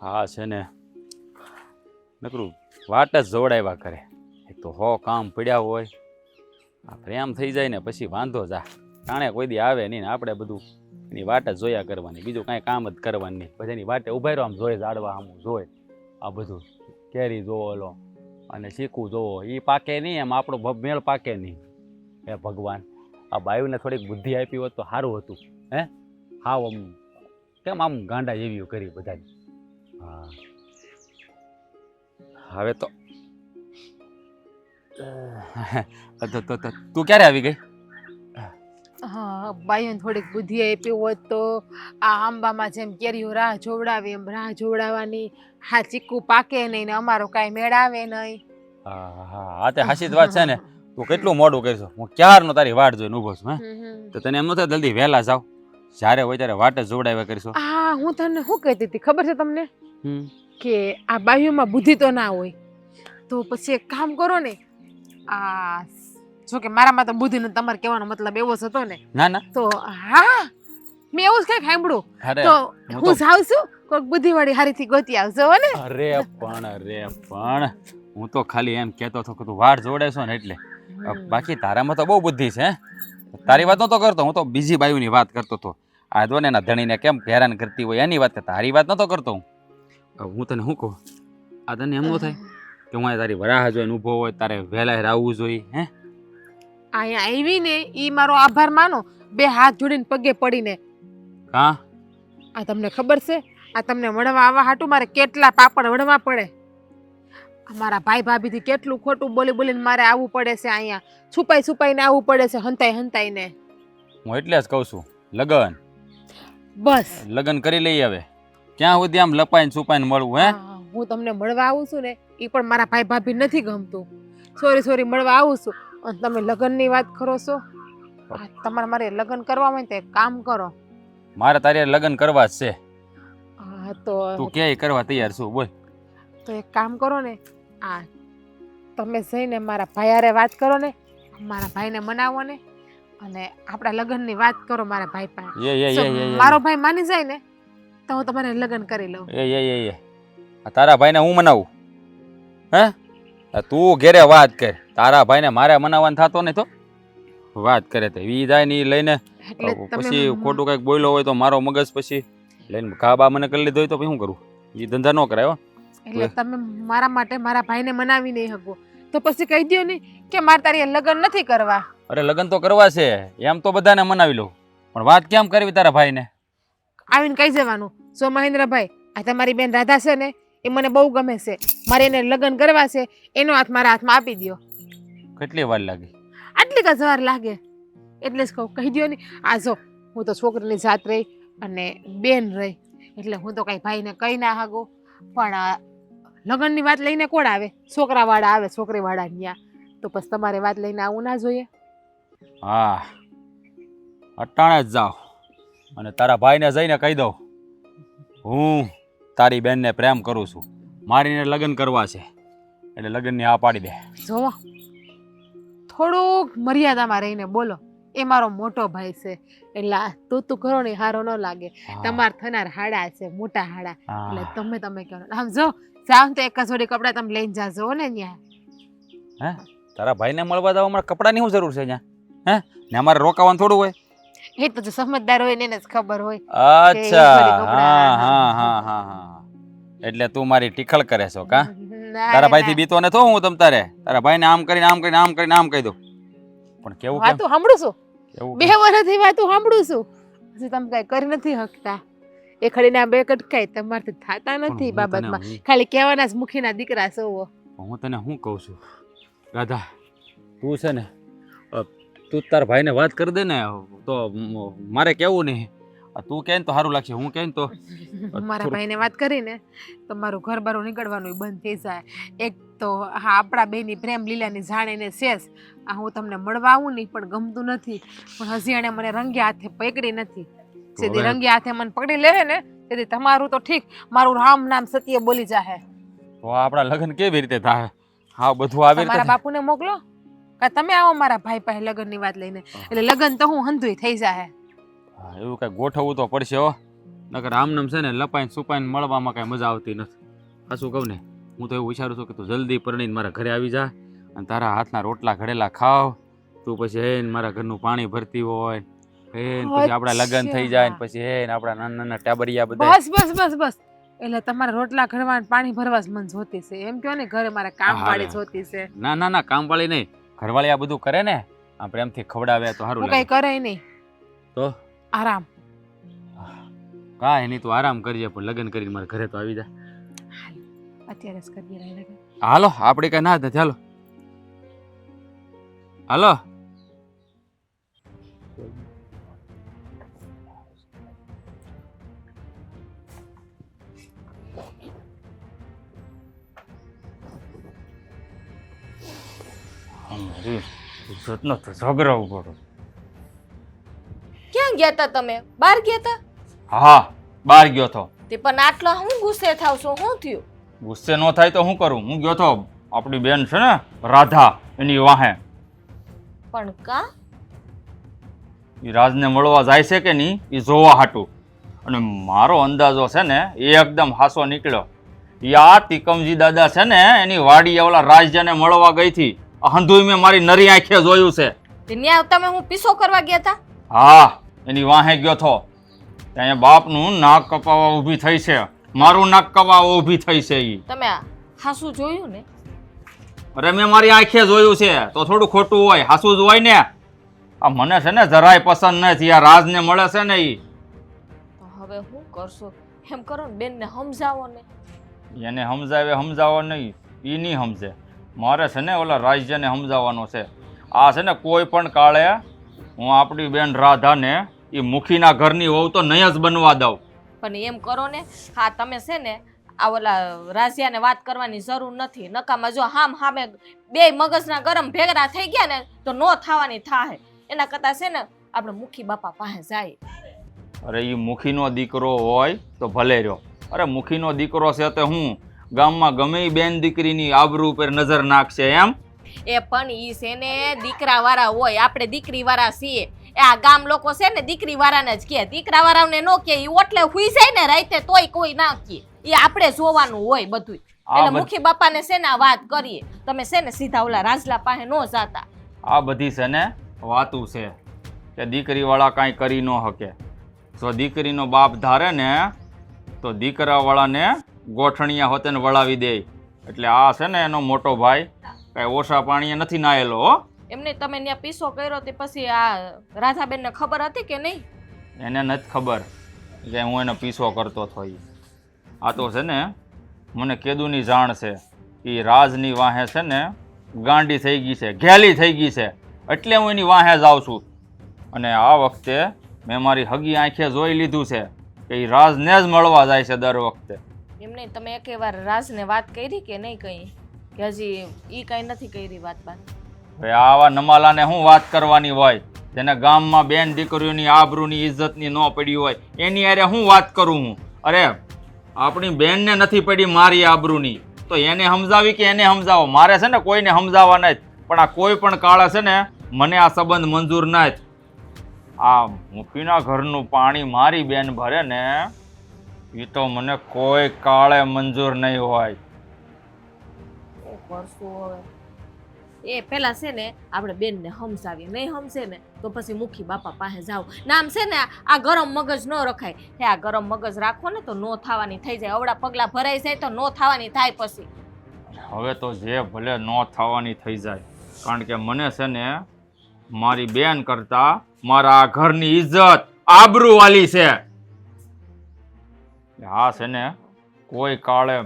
હા છે ને નકરું વાટ જ જોડાવ્યા કરે. એક તો કામ પડ્યા હોય આ પ્રેમ થઈ જાય ને પછી વાંધો જા ટાણે કોઈ દી આવે નહીં ને આપણે બધું એની વાટ જ જોયા કરવાની, બીજું કાંઈ કામ જ કરવાનું નહીં. પછી એની વાટે ઉભા રહ્યો આમ જોઈ ઝાડવા આમ જોઈ આ બધું કેરી જોવો ઓલો અને શીખવું જોવો એ પાકે નહીં, એમ આપણો મેળ પાકે નહીં. હે ભગવાન, આ બાયુને થોડીક બુદ્ધિ આપી હોત તો સારું હતું. હે હાવ આમ કેમ આમ ગાંડા જેવી કરી બધાને. હા હવે તો તું ક્યારે આવી ગઈ? હા, બાઈઓને થોડીક બુદ્ધિ આપી હોત તો આ આંબામાં જેમ કેરીઓ રાહ જોવડાવે એમ રાહ જોવડાવવાની. હા, ચીકુ પાકે નહીં ને અમારો કાંઈ મેળ આવે નહીં. હા હા હા, તે હાસી જ વાત છે ને. તું કેટલું મોડું કરીશું, હું ક્યારનો તારી વાટ જોઈને ઊભો છું. હે તો તને એમ ન થાય જલ્દી વહેલા જાવ, જ્યારે હોય ત્યારે વાટ જ જોવડાવ્યા કરીશું. હા, હું તને શું કહેતી હતી ખબર છે તમને કે આ બાઈઓમાં બુદ્ધિ તો ના હોય તો પછી એક કામ કરો ને. આ જો કે મારામાં તો બુદ્ધિ નથી, તમારે કહેવાનો મતલબ એવો જ હતો ને. ના ના તો હા, મેં એવું જ કંઈક સાંભળ્યું તો હું જાઉં છું, કોઈક બુદ્ધિવાળી હારીથી ગોતી આવજો હો ને. અરે પણ હું તો ખાલી એમ કહેતો હતો કે તું વાટ જોડાઈશો ને એટલે. બાકી તારામાં તો બહુ બુદ્ધિ છે. તારી વાત નતો કરતો, હું તો બીજી બાયુની વાત કરતો હતો. આ જો ને એના ધણીને કેમ હેરાન કરતી હોય એની વાત કરતા, તારી વાત નતો કરતો હું. હું તને શું કહું, આ તને એમ ન થાય કે હું તારી વરાહ જોઈને ઊભો હોય તારે વહેલા આવવું જોઈએ? હે અહીંયા આવી ને ઈ મારો આભાર માનો, બે હાથ જોડીને પગે પડીને. હા, આ તમને ખબર છે આ તમને મળવા આવવા હાટું મારે કેટલા પાપડ વળવા પડે. મારા ભાઈ ભાભીથી કેટલું ખોટું બોલી બોલીને મારે આવવું પડે છે. અહીંયા છુપાઈ છુપાઈને આવવું પડે છે, હંતાઈ હંતાઈને. હું એટલે જ કહું છું લગન બસ લગન કરી લઈએ. હવે ક્યાં સુધી આમ લપાઈને છુપાઈને મળવું? હે હું તમને મળવા આવું છું ને એ પણ મારા ભાઈ ભાભી નથી ગમતું. સોરી મળવા આવું છું અને તમે લગનની વાત કરો છો. તમારે મારે લગન કરવા હોય તો એક કામ કરો. મારે તારે લગન કરવા જ છે. હા તો તું ક્યાંય કરવા તૈયાર છું, બોલ. તો એક કામ કરો ને, આ તમે જઈને મારા ભાઈ હારે વાત કરો ને, મારા ભાઈને મનાવો ને અને આપણા લગ્નની વાત કરો મારા ભાઈ પાસે. મારો ભાઈ માની જાય ને તો હું તમારે લગ્ન કરી લઉં. તારા ભાઈને હું મનાવું? હે તું ઘેરે વાત કર. તારા ભાઈને મારે મનાવવાનું થતો નહીં તો વાત કરે તો ઈ જાય ને ઈ લઈને પછી ખોટું કઈક બોલ્યો હોય તો મારો મગજ પછી લઈને ઘા મને કરી લીધો હોય તો પછી શું કરું? એ ધંધા ન કરાય. એટલે તમે મારા માટે મારા ભાઈને મનાવી નહીં શકો તો પછી કહી દો ને કે મારે તારી લગ્ન નથી કરવા. અરે લગ્ન તો કરવા છે, એમ તો બધાને મનાવી લઉં, પણ વાત કેમ કરવી તારા ભાઈને? આવીને કહી જવાનું, સો મહેન્દ્રભાઈ આ તમારી બેન રાધા છે ને એ મને બહુ ગમે છે, મારે એને લગ્ન કરવા છે, એનો હાથ મારા હાથમાં આપી દો. કેટલી વાર લાગી? આટલી જ વાર લાગે એટલે જ કહું, કહી દો ને. આ જો હું તો છોકરીની જાત રહી અને બેન રહી એટલે હું તો કઈ ભાઈને કહી ના હાગું, પણ લગ્નની વાત લઈને કોણ આવે? છોકરાવાળા આવે, છોકરીવાળા ત્યાં. તો પછી તમારે વાત લઈને આવું ના જોઈએ? હા, અટાણે જ જાઓ અને તારા ભાઈને જઈને કહી દઉં હું તારી બેનને પ્રેમ કરું છું, મારીને લગ્ન કરવા છે, એટલે લગ્નની હા પાડી દે. જો થોડુંક મર્યાદામાં રહીને બોલો, એ મારો મોટો ભાઈ છે એટલે તું કરો ને હારો ન લાગે. તમારે થનાર હાડા છે, મોટા હાડા, એટલે તમે કરો. આમ જો જાવ તો એક જોડી કપડા તમે લઈને જાજો ને ત્યાં. હે તારા ભાઈને મળવા જવા મારે કપડાની શું જરૂર છે ત્યાં? હે ને અમારે રોકાવાનું થોડું હોય? એ તો જો સમજદાર હોય ને એને જ ખબર હોય. અચ્છા, હા, એટલે તું મારી ટીખળ કરે છો કા? તારા ભાઈથી બીતો ને તો હું તમ તારે તારા ભાઈને આમ કરીને આમ કરીને આમ કરીને આમ કહી દઉં, પણ કેવું કેમ? વાતું સાંભળું છું, બે વર્ષથી વાતું સાંભળું છું, હજી તમે કઈ કરી નથી શકતા. એ ખડીના બે કટકાય તમારથી થાતા નથી બાબતમાં, ખાલી કહેવાના જ મુખીના દીકરા છો. હું તને શું કહું છું રાધા, તું છે ને તું તારા ભાઈને વાત કરી દે ને તો મારે કેવું નહીં. તું કહે ને તો સારું લાગશે, હું કહે ને તો મારા ભાઈને વાત કરીને તો મારું ઘર બારું નીકળવાનું બંધ થઈ જાય. એક તો હા આપણા બેની પ્રેમ લીલાની જાણીને શેષ આ હું તમને મળવા આવું નહીં પણ ગમતું નથી, પણ હજી એણે મને રંગે હાથે પકડી નથી. સીધી રંગે હાથે મને પકડી લે ને તેથી તમારું તો ઠીક, મારું રામ નામ સત્ય બોલી જાહે. તો આપણા લગ્ન કેવી રીતે થાય? હા બધું આવી મારા બાપુને મોકલો કે તમે આવો મારા ભાઈ પાસે લગ્નની વાત લઈને, એટલે લગ્ન તો હું હંધુય થઈ જાહે. એવું કઈ ગોઠવવું તો પડશે હો. નકર આમનામ છે ને લપાઈને સુપાઈને મળવામાં કાંઈ મજા આવતી નથી. ખાસું કહું ને, હું તો એવું વિચારું છું કે તું જલ્દી પરણીને મારા ઘરે આવી જા અને તારા હાથના રોટલા ઘડેલા ખાવ. તું પછી હે ને મારા ઘરનું પાણી ભરતી હોય હે ને પછી આપણા લગ્ન થઈ જાય ને પછી હે ને આપણા નાના નાના ટાબરિયા બધા. બસ બસ બસ બસ, એટલે તમારે રોટલા ઘડવા અને પાણી ભરવા જ મન જોતી છે એમ કહો ને, ઘરે મારે કામ પાડી જોતી છે. ના ના ના, કામવાળી નહીં, ઘરવાળી આ બધું કરે ને, આમ પ્રેમથી ખવડાવે તો સારું હું કઈ લાગે. કરે નહીં, તો આરામ. કાંઈ નહીં, તું આરામ કરજે પણ લગ્ન કરીને મારા ઘરે તો આવી જા. અત્યારે જ કરી રહ્યા લગન. હાલો, આપણે કઈ ના જ નથી. હાલો હાલો. ઇજ્જતનો તો ઝઘડો ઉભો. ક્યાં ગયા તા તમે? બહાર ગયા તા? હા, બહાર ગયો તો. તે પણ આટલો હું ગુસ્સે થાવ છો? શું થયું? ગુસ્સે ન થાય તો શું કરું? હું ગયો તો આપણી બેન છે ને રાધા, એની વાહે. પણ કા? એ રાજને મળવા જાય છે કે નહીં એ જોવા હાટું. અને મારો અંદાજો છે ને એ એકદમ હાસો નીકળ્યો. એ આ તિકમજી દાદા છે ને એની વાડી ઓલા રાજને મળવા ગઈ હતી. હંધુય મેં મારી નરી આંખે જોયું છે. તે ન્યા તમે હું પીસો કરવા ગયા તા? હા, એની વાહે ગયો તો. ત્યાં બાપનું નાક કપાવા ઊભી થઈ છે, મારું નાક કપાવા ઊભી થઈ છે. ઈ તમે હાસુ જોયું ને? અરે મેં મારી આંખે જોયું છે તો થોડું ખોટું હોય, હાસું જ હોય ને. આ મને છે ને જરાય પસંદ નથી. આ રાજને મળે છે ને ઈ. તો હવે શું કરશો? એમ કરો ને, બેનને સમજાવો ને. એને સમજાવો નહીં, ઈ નહીં સમજે. મારે છે ને ઓલા રાજ્યને સમજાવવાનો છે. આ છે ને કોઈ પણ કાળે હું આપણી બેન રાધાને એ મુખીના ઘરની વહુ તો નહીં જ બનવા દઉં. પણ એમ કરો ને, હા તમે છે ને આ ઓલા રાઝિયાને વાત કરવાની જરૂર નથી. નકામાં જો હામે બે મગજના ગરમ ભેગરા થઈ ગયા ને તો નો થવાની થાય. એના કરતા છે ને આપણે મુખી બાપા પાસે જાય. અરે એ મુખીનો દીકરો હોય તો ભલે રહ્યો. અરે મુખીનો દીકરો છે તો હું ગામમાં ગમે એ બેન દીકરીની આબરૂ ઉપર નજર નાખશે એમ? એ પણ ઈ છે ને દીકરા વાળા હોય, આપણે દીકરી વાળા છીએ. આ ગામ લોકો છે ને દીકરી વાળાને જ કહે, દીકરા વાળાને નો કહે. ઈ ઓટલે હુઈ જાય ને રાતે તોય કોઈ ના કહે. એ આપણે જોવાનું હોય બધું. એટલે મુખી બાપાને છે ને આ વાત કરીએ. તમે છે ને સીધા ઓલા રાજલા પાસે નો જાતા. આ બધી છે ને વાતું છે કે દીકરી વાળા કાંઈ કરી ન શકે. જો દીકરીનો બાપ ધારે ને તો દીકરા વાળાને ગોઠણિયા હોતે ને વળાવી દે. એટલે આ છે ને એનો મોટો ભાઈ કાંઈ ઓછા પાણીએ નથી નાયેલો હો. એમને તમે ત્યાં પીસો કર્યો તે પછી આ રાધાબેનને ખબર હતી કે નહીં? એને નથી ખબર કે હું એનો પીછો કરતો હતો. આ તો છે ને મને કેદુની જાણ છે. એ રાજની વાહે છે ને ગાંડી થઈ ગઈ છે, ઘેલી થઈ ગઈ છે, એટલે હું એની વાહે જ આવું છું. અને આ વખતે મેં મારી હગી આંખે જોઈ લીધું છે કે એ રાજને જ મળવા જાય છે દર વખતે. એમને તમે એકે વાર રાજને વાત કરી કે નહીં કહી? કે હજી ઈ કઈ નથી કરી વાત? હવે આવા નમાલાને શું વાત કરવાની હોય? જેને ગામમાં બેન દીકરીઓની આબરૂની ઇજ્જતની ન પડી હોય એની અરે હું વાત કરું હું? અરે આપણી બેનને નથી પડી મારી આબરૂની તો એને સમજાવી કે એને સમજાવો? મારે છે ને કોઈને સમજાવવા નથી. પણ આ કોઈ પણ કાળે છે ને મને આ સંબંધ મંજૂર નથી. આ મુખીના ઘરનું પાણી મારી બેન ભરે ને એ તો મને કોઈ કાળે મંજૂર નહીં હોય. એ પેલા છે ને આપણે બેનને સમજાવીએ, નહીં સમજે ને તો પછી મુખી બાપા પાસે જાવ. નામ છે ને આ ગરમ મગજ ન રખાય. હે આ ગરમ મગજ રાખો ને તો નો થવાની થઈ જાય. અવડા પગલા ભરાઈ જાય તો નો થવાની થાય પછી. હવે તો જે ભલે નો થવાની થઈ જાય, કારણ કે મને છે ને મારી બેન કરતા મારા ઘરની ઇજ્જત આબરૂ વાલી છે. આ છે ને કોઈ કાળે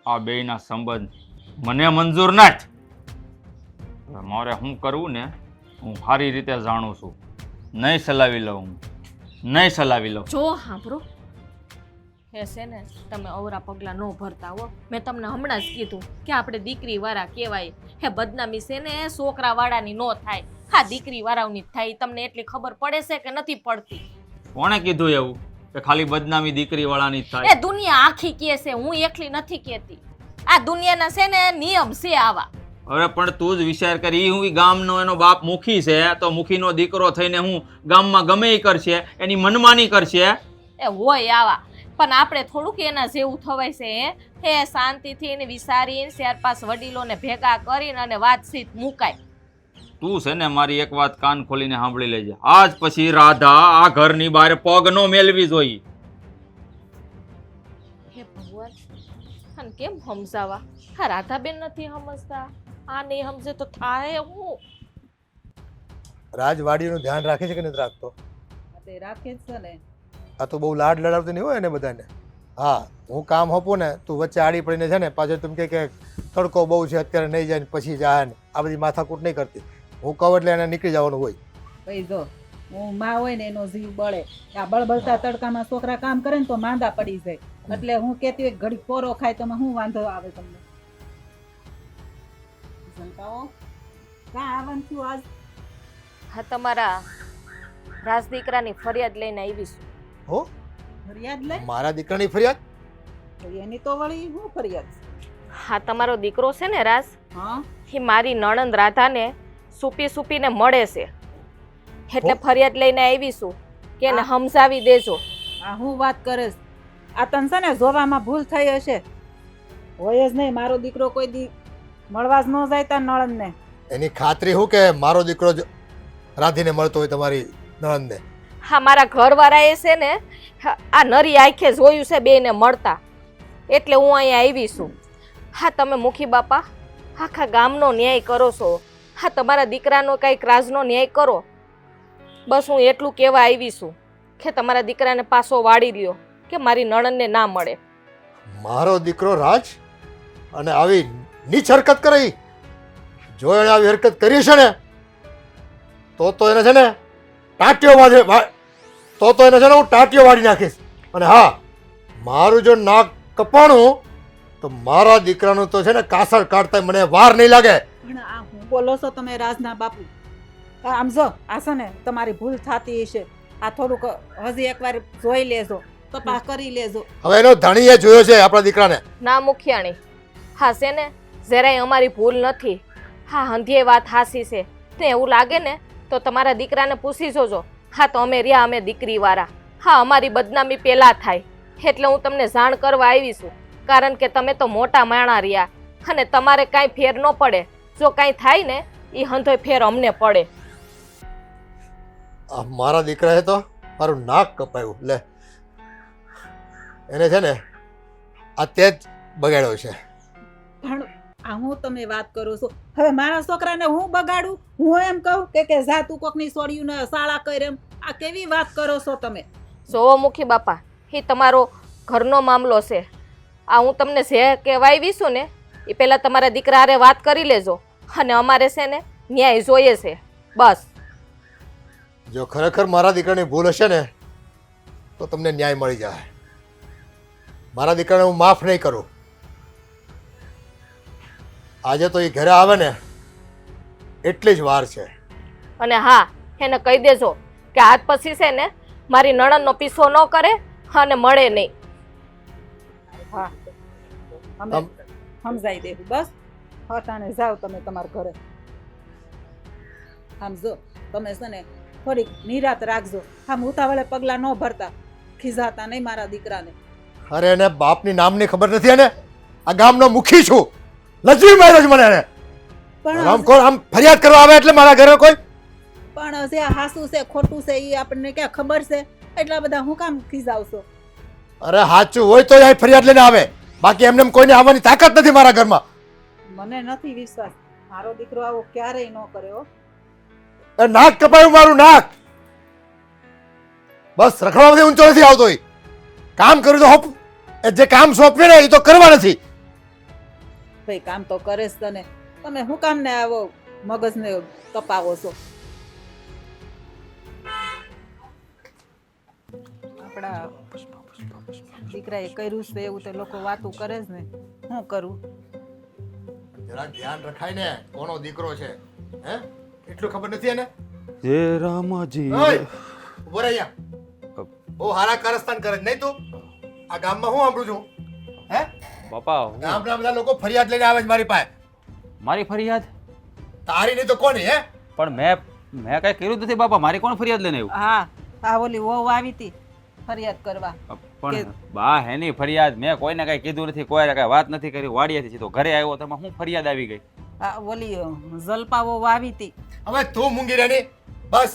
આ બેયના સંબંધ મને મંજૂર નથી. મારે શું કરવું ને હું સારી રીતે જાણું છું. નહીં સલાવી લઉં, નહીં સલાવી લઉં. જો સાંભળો, હે છે ને તમે અવરા પગલા ન ભરતા હો. મેં તમને હમણાં જ કીધું કે આપણે દીકરી વાળા કહેવાય. હે બદનામી છે ને છોકરા વાળાની ન થાય, હા દીકરી વાળાની થાય. તમને એટલી ખબર પડે છે કે નથી પડતી? કોણે કીધું એવું કે ખાલી બદનામી દીકરી વાળાની થાય? એ દુનિયા આખી કહે છે, હું એકલી નથી કહેતી. આ દુનિયાના છે ને નિયમ છે આવા. અરે પણ તું જ વિચાર કરી, હું ગામનો એનો બાપ મુખી છે તો મુખીનો દીકરો થઈને હું ગામમાં ગમે એ કરશે, એની મનમાની કરશે. એ હોય આવા પણ આપણે થોડુંક એના જેવું થવાય છે હે શાંતિથી એને વિચારીને 4-5 વડીલોને ભેગા કરીને અને વાતચીત મુકાય. તું છે ને મારી એક વાત કાન ખોલીને સાંભળી લેજે. આજ પછી રાધા આ ઘરની બહાર પગ નો મેલવી જોઈએ. હે ભગવાન, અને કેમ સમજાવા? હા, રાધાબેન નથી સમજતા, આ નહીં સમજે તો થાય હું. રાજવાડીનું ધ્યાન રાખે છે કે નથી રાખતો? તે રાખે જ છે ને. આ તો બહુ લાડ લડાવતી નહીં હોય ને બધાને. હા, હું કામ હોપું ને તું વચ્ચે આડી પડીને છે ને પાછળ તું કે તડકો બહુ છે અત્યારે નહીં જાય ને પછી જાય ને આ બધી માથાકૂટ નહીં કરતી. હું કહું એટલે એને નીકળી જવાનું હોય. ભાઈ જો હું માં હોય ને એનો જીવ બળે. આ બળબળતા તડકામાં છોકરા કામ કરે ને તો માંદા પડી જાય. એટલે હું કહેતી હોય ઘડી પોરો ખાય તો શું વાંધો આવે તમને? શંકાઓ કાં આવવાનું થયું આજ? હા, તમારા રાજ દીકરાની ફરિયાદ લઈને આવીશું. હો, ફરિયાદ લઈ? મારા દીકરાની ફરિયાદ? તો એની તો વળી શું ફરિયાદ? હા, તમારો દીકરો છે ને રાજ, હા, એ મારી નણંદ રાધાને સૂપીને મળે છે, એટલે ફરિયાદ લઈને આવીશું કે એને સમજાવી દેજો. આ હું વાત કરે છે? આ તને છે ને જોવામાં ભૂલ થઈ હશે. હોય જ નહીં, મારો દીકરો કોઈ દી મળવા જ ન જાય તાર નળનને. એની ખાતરી શું કે મારો દીકરો જ રાધીને મળતો હોય તમારી નણંદને? હા, મારા ઘરવાળાએ છે ને આ નરી આંખે જોયું છે બેને મળતા, એટલે હું અહીંયા આવી છું. હા, તમે મુખી બાપા આખા ગામનો ન્યાય કરો છો. હા, તમારા દીકરાનો કંઈક રાજનો ન્યાય કરો. બસ હું એટલું કહેવા આવી છું કે તમારા દીકરાને પાછો વાળી લ્યો કે મારી નણંદને ના મળે. મારો દીકરો રાજ અને આવી નીચ હરકત કરી? જો એણે આવી હરકત કરી છે ને તો એને છે ને ટાંટીઓ તો એને છે ને હું ટાંટીઓ વાળી નાખીશ. અને હા, મારું જો નાક કપાણું તો મારા દીકરાનું તો છે ને કાસળ કાઢતા મને વાર નહીં લાગે. પણ આ હું બોલો છો તમે રાજના બાપુ? આમ જો આ છે ને તમારી ભૂલ થતી હશે. આ થોડુંક હજી એકવાર જોઈ લેજો, તપાસ કરી લેજો. હવે એનો ધણીએ જોયો છે આપણા દીકરાને. ના મુખિયાણી, હા છે ને જરાય અમારી ભૂલ નથી. હા, હંધીએ વાત હાસી છે. તો એવું લાગે ને તો તમારા દીકરાને પૂછી જોજો. હા, તો અમે રહ્યા, અમે દીકરીવાળા. હા, અમારી બદનામી પહેલાં થાય એટલે હું તમને જાણ કરવા આવી છું. કારણ કે તમે તો મોટા માણા રહ્યા અને તમારે કાંઈ ફેર ન પડે. જો કાંઈ થાય ને એ હંધોય ફેર અમને પડે. મારા દીકરાએ તો મારું નાક કપાયું. લે, એને છે ને આ તે જ બગાડ્યો છે. પણ આ હું તમે વાત કરો છો? હવે મારા છોકરાને હું બગાડું? હું એમ કહું કે જા તું કોકની છોડ્યું ને શાળા કર એમ? આ કેવી વાત કરો છો તમે? જોવો મુખી બાપા, એ તમારો ઘરનો મામલો છે. આ હું તમને જે કહેવા આવી છું ને એ પહેલાં તમારા દીકરા હારે વાત કરી લેજો. અને અમારે છે ને ન્યાય જોઈએ છે, બસ. જો ખરેખર મારા દીકરાની ભૂલ હશે ને તો તમને ન્યાય મળી જાય. મારા દીકરાને હું માફ નહીં કરું. આજે તો એ ઘરે આવે ને એટલી જ વાર છે. અને હા, એને કહી દેજો કે આજ પછી છે ને મારી નણંદનો પીછો ન કરે અને મળે નહીં. હા, અમે સમજાઈ દેવું. બસ હટાને જાઓ તમે તમારા ઘરે. આમ જો તમે છે ને થોડીક નિરાત રાખજો. આમ ઉતાવળે પગલાં ન ભરતા, ખીજાતા નહીં મારા દીકરાને. અરે એને બાપની નામની ખબર નથી. એને આ ગામનો મુખી છું. લજવી માર્યો છે મને એને. આમ કોણ આમ ફરિયાદ કરવા આવે એટલે મારા ઘરે કોઈ? પણ જે હાસું છે ખોટું છે એ આપણને ક્યાં ખબર છે? એટલા બધા હું કામ ખીજાવશો? અરે સાચું હોય તો અહીં ફરિયાદ લઈને આવે, બાકી એમને કોઈને આવવાની તાકાત નથી મારા ઘરમાં. મને નથી વિશ્વાસ. મારો દીકરો આવો ક્યારેય ન કરે હો. નાક કપાયું મારું નાક. બસ રખડવામાંથી ઊંચો નથી આવતો. કામ કર્યું તો હોપ, જે કામ સોંપવે ને એ તો કરવા નથી. ભાઈ કામ તો કરે જ તને. તમે શું કામ ને આવો મગજને કપાવો છો? આપણા દીકરાએ કર્યું છે એવું તો લોકો વાતું કરે જ ને. શું કરું? જરા ધ્યાન રખાય ને કોનો દીકરો છે. હે, એટલું ખબર નથી એને? જય રામાજી. ઓય, ઉભો રહે અહીંયા. બહુ હારા કારસ્તાન કરે છે નહીં તું? આ ગામમાં હું સાંભળું છું? હે, બાપા, ગામના બધા લોકો ફરિયાદ લઈને આવે છે મારી પાસે. મારી ફરિયાદ? તારી નહીં તો કોની? હે, પણ મેં કઈ કર્યું જ નથી બાપા. મારી કોણ ફરિયાદ લઈને આવ્યું? હા, આ ઓલી વહુ આવી હતી ફરિયાદ કરવા. પણ બા હેની ફરિયાદ મેં કોઈને કઈ કીધું નથી, કોઈને કઈ વાત નથી કરી. વાડિયાથી સીધો ઘરે આવ્યો, તમે શું ફરિયાદ આવી ગઈ? આ ઓલી જલપાવો વાવી હતી. હવે તું મૂંગી રહેની બસ.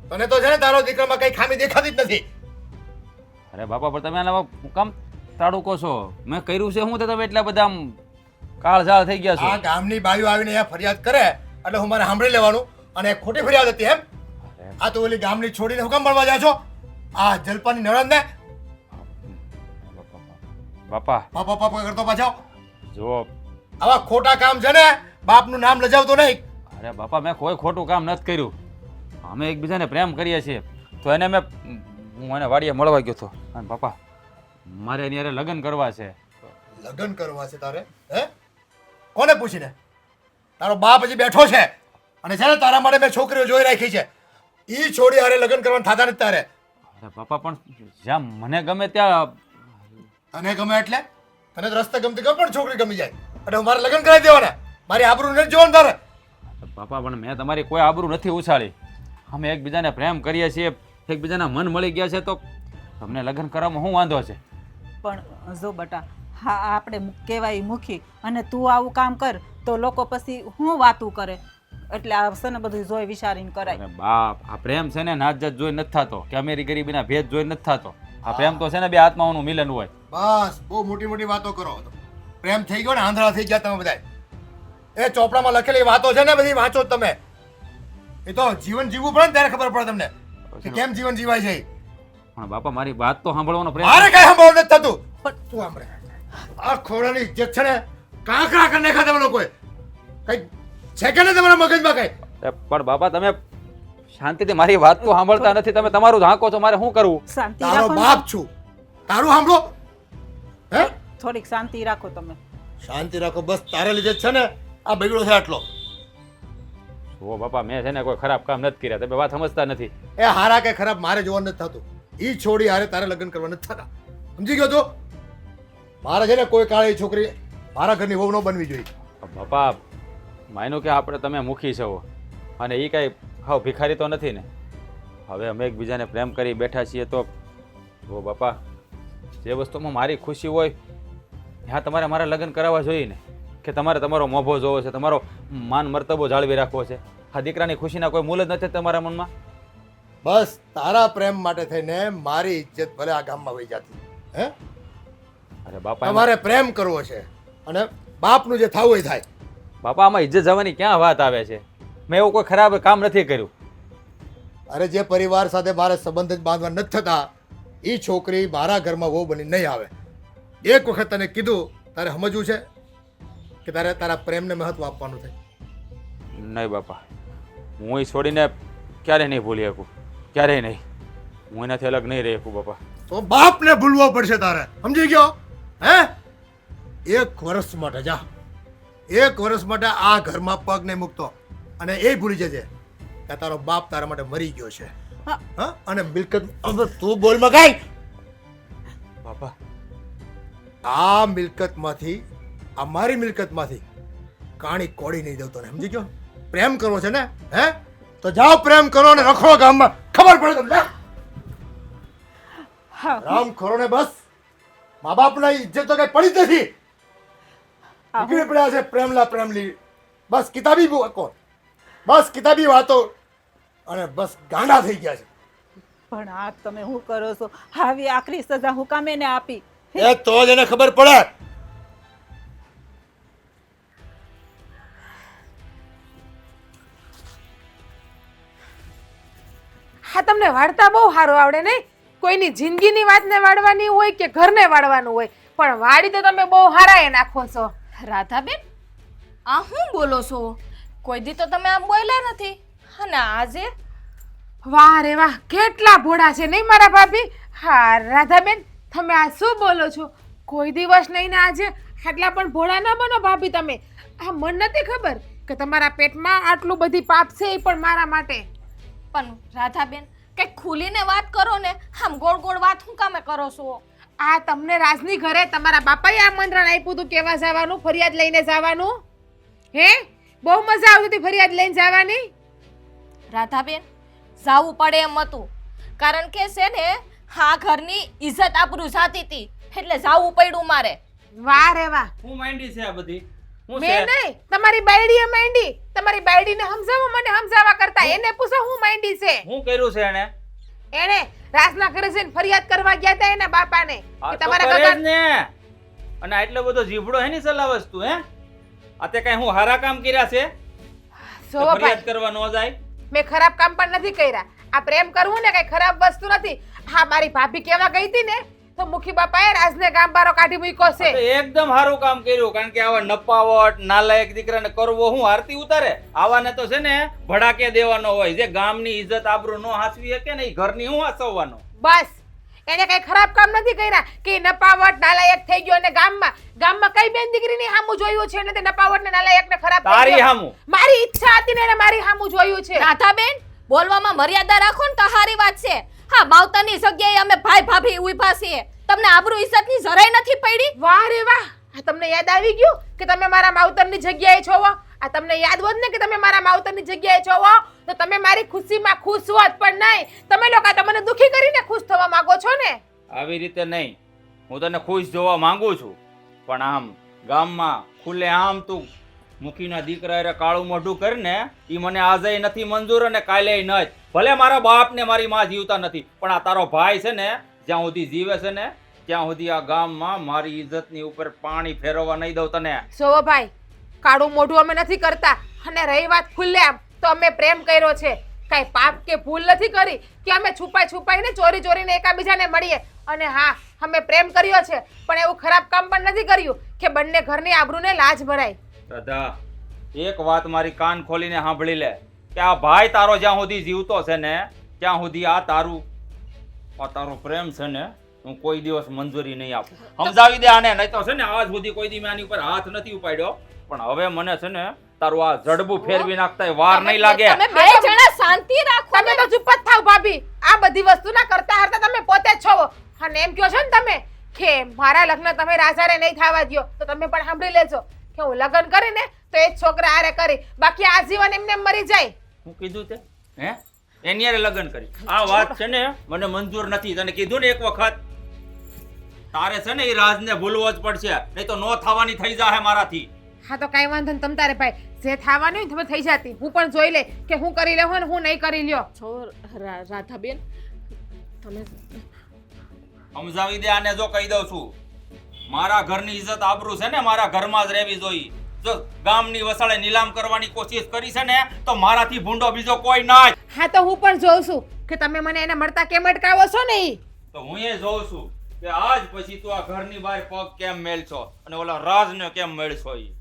તને તો છે ને તારો દીકરામાં કઈ ખામી દેખાતી જ નથી. અરે બાપા, પણ તમે આના હું કામ તાડુકો છો? મેં કર્યું છે હું તો તમે એટલા બધા આમ કાળઝાળ થઈ ગયા છો? આ ગામની બાઈઓ આવીને અહીંયા ફરિયાદ કરે એટલે હું મારે સાંભળી લેવાનું, અને એ ખોટી ફરિયાદ હતી એમ? આ તો ઓલી ગામની છોડીને હુકમ મળવા જાય છો? આ જલપાની નણંદને બાપા પાપા પાપા કરતો પાછો. જો આવા ખોટા કામ છે ને બાપનું નામ લજાવતો નહીં. અરે બાપા, મેં કોઈ ખોટું કામ નથી કર્યું. અમે એકબીજાને પ્રેમ કરીએ છીએ, તો એને હું એને વાડીએ મળવા ગયો હતો. અને બાપા, મારે એની હારે લગ્ન કરવા છે. લગ્ન કરવા છે તારે? હે? કોને પૂછીને? તારો બાપ હજી બેઠો છે અને છે ને તારા માટે મેં છોકરીઓ જોઈ રાખી છે. ઈ છોડી હારે લગ્ન કરવાનું થતા નથી તારે. અરે બાપા, પણ જ્યાં મને ગમે ત્યાં. તને ગમે એટલે? તને તો રસ્તે ગમતી ગમે પણ છોકરી ગમી જાય એટલે હું મારે લગ્ન કરાવી દેવાના? મારી આબરૂ નથી જોવાનું તારે? બાપા, પણ મેં તમારી કોઈ આબરૂ નથી ઉછાળી. અમે એકબીજાને પ્રેમ કરીએ છીએ, એકબીજાના મન મળી ગયા છે, તો તમને લગ્ન કરવામાં શું વાંધો છે? પણ જો બટા, હા આપણે કહેવાય મૂકી અને તું આવું કામ કર તો લોકો પછી હું વાતું કરે. એટલે આ છે ને બધું જોઈ વિચારીને કરાય. અરે બાપ, આ પ્રેમ છે ને નાત જાત જોઈ નથી થતો, કે અમેરી ગરીબીના ભેદ જોઈ નથી થતો. આ પ્રેમ તો છે ને બે આત્માઓનું મિલન હોય. બસ બહુ મોટી મોટી વાતો કરો. પ્રેમ થઈ ગયો ને આંધળા થઈ ગયા તમે બધા. એ ચોપડામાં લખેલી વાતો છે ને બધી વાંચો જ તમે. એ તો જીવન જીવવું પડે ને ત્યારે ખબર પડે તમને કે કેમ જીવન જીવાય છે. પણ બાપા, મારી વાત તો સાંભળવાનો મારે પ્રયત્ન. કઈ સાંભળવું નથી થતું. પણ તું સાંભળે, આ ખોડાની ઇજ્જત છે ને કાંકરા કરી નાખ્યા તમે લોકોએ. કઈ છે કે નહીં તમારા મગજમાં કઈ? પણ બાપા, તમે શાંતિથી મારી વાત તો સાંભળતા નથી. તમે તમારું ઝાંકો છો, મારે શું કરવું? શાંતિ તારો રાખો ને. બાપ છું, તારું સાંભળો. હે? થોડીક શાંતિ રાખો તમે. શાંતિ રાખો બસ. તારે લીધે જ છે ને આ બગડો છે આટલો. ઓ બાપા, મેં છે ને કોઈ ખરાબ કામ નથી કર્યા, તમે વાત સમજતા નથી. એ હારા કે ખરાબ મારે જોવાનું નથી થતું. ઈ છોડી હારે તારે લગ્ન કરવા નથી થતા. સમજી ગયો તો? મારે છે ને કોઈ કાળી છોકરી મારા ઘરની વહુ ન બનવી જોઈએ. બાપા, માનો કે આપણે તમે મુખી છો અને એ કાંઈ હાવ ભિખારી તો નથી ને. હવે અમે એકબીજાને પ્રેમ કરી બેઠા છીએ, તો ઓ બાપા, જે વસ્તુમાં મારી ખુશી હોય ત્યાં તમારે મારા લગ્ન કરાવવા જોઈએ ને. કે તમારે તમારો મોભો જોવો છે, તમારો માન મર્તબો જાળવી રાખવો છે. આ દીકરાની ખુશીના કોઈ મૂલ જ નથી તમારા મનમાં? બસ તારા પ્રેમ માટે થઈને મારી ઇજ્જત ભલે આ ગામમાં વહી જતી. હે? અરે બાપા, તમારે પ્રેમ કરવો છે અને બાપનું જે થવું એ થાય. બાપા, આમાં ઇજ્જત જવાની ક્યાં વાત આવે છે? મેં એવું કોઈ ખરાબ કામ નથી કર્યું. અરે જે પરિવાર સાથે મારે સંબંધ જ બાંધવા નથી થતા, એ છોકરી મારા ઘરમાં વહુ બની નહીં આવે. એક વખત તને કીધું, તારે સમજવું છે કે તારે તારા પ્રેમને મહત્વ આપવાનું છે. નહીં બાપા, હું એ છોડીને ક્યારેય નહીં ભૂલી શકું, ક્યારેય નહીં. હું એનાથી અલગ નહીં રહી શકું બાપા. તો બાપને ભૂલવો પડશે તારે. સમજી ગયો? હે? એક વર્ષ માટે જા, એક વર્ષ માટે આ ઘરમાં પગ નહીં મૂકતો, અને એ ભૂલી જજે કે તારો બાપ તારા માટે મરી ગયો છે. હા? અને મિલકત હવે તું બોલ મગાઈ. બાપા, આ મિલકતમાંથી, આ મારી મિલકતમાંથી કાણી કોડી નહીં દઉં તને. સમજી ગયો? પ્રેમ કરવો છે ને? હે? તો જાઓ પ્રેમ કરો ને રખડો ગામમાં. ખબર પડે તમને? હા, રામ ખરો ને બસ. મા બાપના ઇજ્જત તો કઈ પડી જ નથી. નીકળી પડ્યા છે પ્રેમલા પ્રેમલી. બસ કિતાબી વાતો, બસ કિતાબી વાતો, અને બસ ગાંડા થઈ ગયા છે. પણ આ તમે શું કરો છો? આવી આખરી સજા હું કામ એને આપી? એ તો જ એને ખબર પડે. હા, તમને વાળતા બહુ સારું આવડે નહીં? કોઈની જિંદગીની વાતને વાળવાની હોય કે ઘરને વાળવાનું હોય, પણ વાળી તો તમે બહુ હારાએ નાખો છો. રાધાબેન, આ શું બોલો છો? કોઈ દી તો તમે આમ બોલ્યા નથી, અને આજે? વાહ રે વાહ, કેટલા ભોળા છે નહીં મારા ભાભી? હા રાધાબેન, તમે આ શું બોલો છો? કોઈ દિવસ નહીં ને આજે આટલા પણ ભોળા ના બનો ભાભી તમે. આ મને નથી ખબર કે તમારા પેટમાં આટલું બધી પાપ છે, એ પણ મારા માટે. પણ રાધાબેન, કંઈક ખુલીને વાત કરો ને, આમ ગોળ ગોળ વાત શું કામે કરો છો? આ તમને રાજની ઘરે તમારા બાપાએ આમંત્રણ આપ્યું હતું કેવા જવાનું, ફરિયાદ લઈને જવાનું? હે, બહુ મજા આવતી હતી ફરિયાદ લઈને જવાની. રાધાબેન, જાવું પડે એમ હતું, કારણ કે છે ને હા ઘરની ઇજ્જત આબરૂ જાતી હતી એટલે જાવું પડ્યું મારે. વાહ રે વાહ. હું માંડી છે આ બધી હું મેં છે નહીં, તમારી બાયડીએ માંડી. તમારી બાયડીને સમજાવો, મને સમજાવવા કરતા એને પૂછો હું માંડી છે. હું કર્યું છે એને એને રાજના ઘરે જઈને ફરિયાદ કરવા ગયા હતા એના બાપાને આ કે તો તમારા કરે જ કાકા ને. અને આટલો બધો જીભડો હે ની ચલાવસ તું હે આ તે કઈ હું હારા કામ કર્યા છે તો જોવો ફરિયાદ ભાઈ, કરવા ન જાય. મેં ખરાબ કામ પણ નથી કર્યા. આ પ્રેમ કરવું ને કઈ ખરાબ વસ્તુ નથી. હા, મારી ભાભી કેવા ગઈ હતી ને તો મુખી બાપાએ રાજને ગામ બારો કાઢી મૂક્યો આ તો છે. એકદમ સારું કામ કર્યું કારણ કે આવા નપાવટ નાલાયક દીકરાને કરવો હું આરતી ઉતારે આવાને તો છે ને ભડાકે દેવાનો હોય જે ગામની ઇજ્જત આબરૂ નો હાચવી શકે ને ઈ ઘરની હું હાચવવાનો. બસ એને કઈ ખરાબ કામ નથી કર્યા કે નપાવટ નાલાયક થઈ ગયો. અને ગામમાં કઈ બેન દીકરીની હામું જોયું છે ને તે નપાવટ ને નાલાયક ને ખરાબ થઈ તારી ગયો? હામું મારી ઈચ્છા હતી ને એને મારી હામું જોયું છે. રાધાબેન બોલવામાં મર્યાદા રાખો ને તો સારી વાત છે. હા માવતરની જગ્યાએ અમે ભાઈ ભાભી ઊભા છીએ. તમને આબરૂ ઇજ્જતની જરાય નથી પડી? વાહ રે વાહ. આ તમને યાદ આવી ગયું કે તમે મારા માવતરની જગ્યાએ છો? આ તમને યાદ હોત ને કે તમે મારા માવતરની જગ્યાએ છો તો તમે મારી ખુશીમાં ખુશ હોત, પણ નહીં, તમે લોકો તો મને દુખી કરીને ખુશ થવા માંગો છો ને. આવી રીતે નહીં. હું તને ખુશ જોવા માંગુ છું પણ આમ ગામમાં ખુલ્લે આમ તું મુખીના દીકરા એ કાળું મોઢું કરીને ઈ મને આજે નથી મંજૂર અને કાલે નહીં. ભલે મારા બાપ ને મારી માં જીવતા નથી પણ આ તારો ભાઈ છે ને જ્યાં સુધી જીવે છે ને ત્યાં સુધી આ ગામમાં મારી ઇજ્જતની ઉપર પાણી ફેરવવા નહીં દઉં તને. જોવો ભાઈ, કાળું મોઢું અમે નથી કરતા. અને રહી વાત ખુલ્લેઆમ તો અમે પ્રેમ કર્યો છે. કઈ પાપ કે ભૂલ નથી કરી કે અમે છુપાઈને ચોરીને એકાબીજાને મળીએ. અને હા, અમે પ્રેમ કર્યો છે પણ એવું ખરાબ કામ પણ નથી કર્યું કે બંને ઘરની આબરૂને લાજ ભરાય. દાદા એક વાત મારી કાન ખોલીને સાંભળી લે કે આ ભાઈ તારો જ્યાં સુધી જીવતો છે ને ત્યાં સુધી આ તારો પ્રેમ છે ને હું કોઈ દિવસ મંજૂરી નહીં આપું. સમજાવી દે આને, નહીં તો છે ને આજ સુધી કોઈ દી મેં આની ઉપર હાથ નથી ઉપાડ્યો પણ હવે મને છે ને તારું આ જડબું ફેરવી નાખતા વાર નહીં લાગે. તમે બે જણા શાંતિ રાખો. તમે તો ચૂપ જ થાવ ભાભી. આ બધી વસ્તુ ના કરતા હરતા તમે પોતે જ છો. અને એમ કહો છો ને તમે કે મારા લગ્ન તમે રાજારે નહીં થવા દ્યો તો તમે પણ સાંભળી લેજો કે હું લગ્ન કરીને તો એ જ છોકરા હારે કરી, બાકી આજીવન એમને મરી જાય. હું કીધું તે હે એની હારે લગ્ન કરી આ વાત છે ને મને મંજૂર નથી. તને કીધું ને એક વખત તારે છે ને એ રાજને ભૂલવો જ પડશે નહીં તો નો થવાની થઈ જાહે મારાથી. હા તો કઈ વાંધો નહીં, તમ તારે ભાઈ જે થવાનું હોય તમે થઈ જાતી. હું પણ જોઈ લે કે હું કરી લેવું ને હું નહીં કરી લ્યો. છો રાધાબેન તમે સમજાવી દે આને. જો કહી દઉં છું મારા ઘરની ઇજ્જત આબરૂ છે ને મારા ઘરમાં જ રહેવી જોઈએ. જો ગામની વસાળે નીલામ કરવાની કોશિશ કરી છે ને તો મારાથી ભૂંડો બીજો કોઈ ના. હા તો હું પણ જોઉં છું કે તમે મને એને મળતા કેમ અટકાવો છો ને. ઈ તો હું એ જોઉં છું કે આજ પછી તું આ ઘરની બહાર પગ કેમ મેલશો અને ઓલા રાજને કેમ મેળશો. ઈ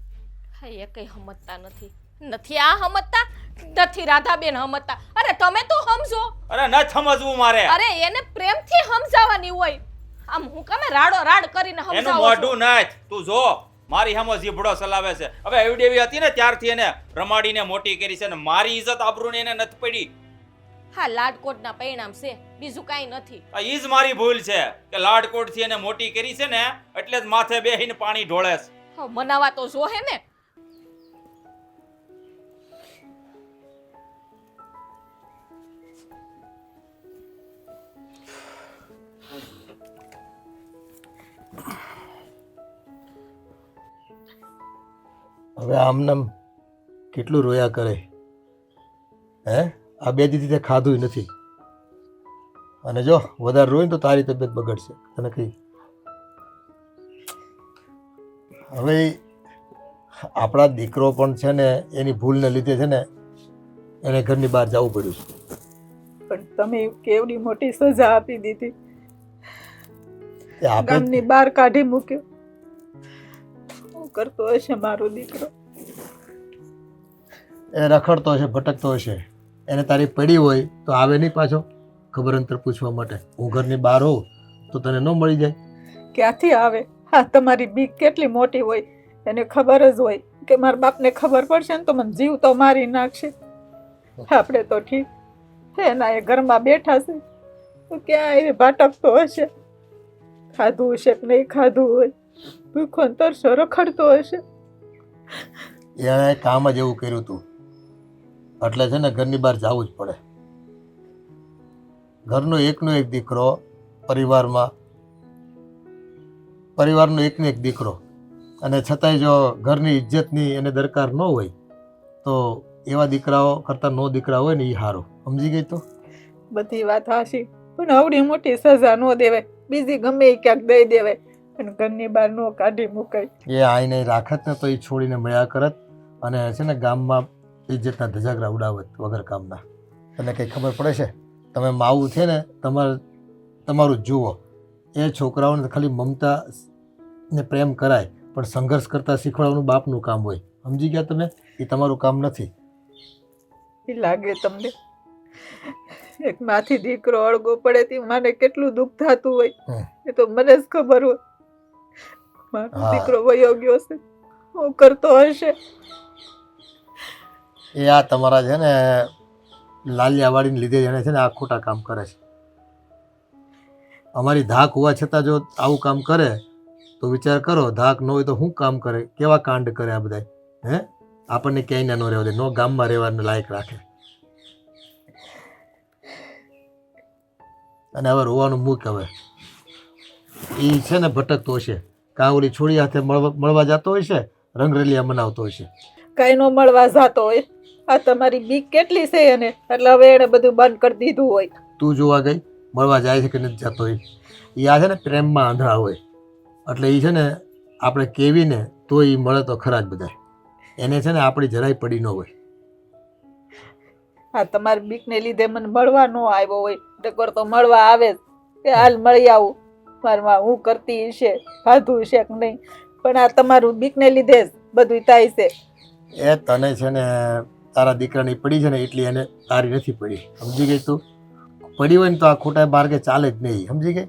હા એ કઈ સમજતા નથી આ સમજતા નથી રાધાબેન સમજતા. અરે તમે તો સમજો. અરે ન સમજવું મારે. અરે એને પ્રેમથી સમજાવવાની હોય. આમ હું કમે રાડો રાડ કરીને એનું સમજાવું મોઢું નાચ તું જો મારી સામે જીભડો ચલાવે છે. હવે એવડી એવી હતી ને ત્યારથી એને રમાડીને મોટી કરી છે ને મારી ઇજ્જત આબરૂને એને નથી પડી. હા લાડકોટના પરિણામ છે, બીજું કાંઈ નથી. આ ઈ જ મારી ભૂલ છે કે લાડકોટથી એને મોટી કરી છે ને એટલે જ માથે બેહીને પાણી ઢોળે છે. હા મનાવા તો જોહે ને. હવે આમનામ કેટલું રોયા કરે હે. આ બે દીધી તે ખાધું નથી અને જો વધારે રોય તો તારી તબિયત બગડશે તને કહી. હવે આપણા દીકરો પણ છે ને એની ભૂલને લીધે છે ને એને ઘરની બહાર જવું પડ્યું છે. પણ તમે કેવડી મોટી સજા આપી દીધી. તે આપે ગામની બહાર કાઢી મૂક્યો. શું કરતો હશે મારો દીકરો? એ રખડતો હશે, ભટકતો હશે. એને તારી પડી હોય તો આવે નહીં પાછો ખબર અંતર પૂછવા માટે. હું ઘરની બહાર હોઉં તો તને ન મળી જાય. ક્યાંથી આવે? હા તમારી બીક કેટલી મોટી હોય એને ખબર જ હોય કે મારા બાપને ખબર પડશે ને તો મને જીવ તો મારી નાખશે. આપણે તો ઠીક એના એ ઘરમાં બેઠા છે તો ક્યાં એવી ભટકતો હશે, ખાધું હશે કે નહીં ખાધું હોય, ભૂખો ને તરસો રખડતો હશે. એણે કામ જ એવું કર્યું હતું એટલે છે ને ઘરની બહાર જવું જ પડે. ઘરનો એકનો એક દીકરો પરિવારનો એકને એક દીકરો, અને છતાંય જો ઘરની ઇજ્જતની એને દરકાર ન હોય તો એવા દીકરાઓ કરતાં નો દીકરા હોય ને એ સારું. સમજી ગઈ તો? બધી વાત હાશી, પણ આવડી મોટી સજા ન દેવાય, બીજી ગમે એ ક્યાંક દઈ દેવાય, અને ઘરની બહાર ન કાઢી મુકાય. એ આઈને રાખત ને તો એ છોડીને મળ્યા કરત, અને છે ને ગામમાં ઇજ્જતના ધજાગરા ઉડાવત વગર કામના. તને કંઈ ખબર પડે છે? તમે માવું છે ને તમારું જુઓ. એ છોકરાઓને ખાલી મમતા ને પ્રેમ કરાય, પણ સંઘર્ષ કરતાં શીખવાડવાનું બાપનું કામ હોય. સમજી ગયા તમે? એ તમારું કામ નથી. એ લાગે તમને એક માથી દીકરો અળગો પડે તે મને કેટલું દુઃખ થતું હોય એ તો મને જ ખબર હોય. મારો હા. દીકરો વયો ગયો છે, હું કરતો હશે. એ આ તમારા છે ને લાલિયાવાડીને લીધે એને છે ને આ ખોટા કામ કરે છે. અમારી ધાક હોવા છતાં જો આવું કામ કરે તો વિચાર કરો, ધાક ન હોય તો શું કામ કરે, કેવા કાંડ કરે આ બધા. હે, આપણને ક્યાંય ન રહેવા દે, નો ગામમાં રહેવાને લાયક રાખે. અને હવે રોવાનું મૂક. હવે એ છે ને ભટકતો હશે, કાં ઓલી છોડી હાથે મળવા જતો હોય છે, રંગરેલિયા મનાવતો હોય છે. કઈ નો મળવા જાતો હોય. આ તમારી બીક કેટલી છે એને, એટલે હવે એને બધું બંધ કરી દીધું હોય. તું જોવા ગઈ મળવા જાય છે કે નથી જતો? એ આ છે ને પ્રેમમાં આંધળા હોય, એટલે એ છે ને આપણે કેવીને તો એ મળે તો ખરા જ બધા. એને છે ને આપણી જરાય પડી ન હોય. આ તમારી બીકને લીધે મને મળવા ન આવ્યો હોય, નકર તો મળવા આવે જ. કે હાલ મળી આવું, મારમાં હું કરતી હશે, ખાધું હશે કે નહીં, પણ આ તમારું બીકને લીધે જ બધું થાય છે. એ તને છે ને તારા દીકરાની પડી છે ને એટલી એને તારી નથી પડી. સમજી ગઈ તું? પડી હોય ને તો આ ખોટા માર્ગે ચાલે જ નહીં. સમજી ગઈ?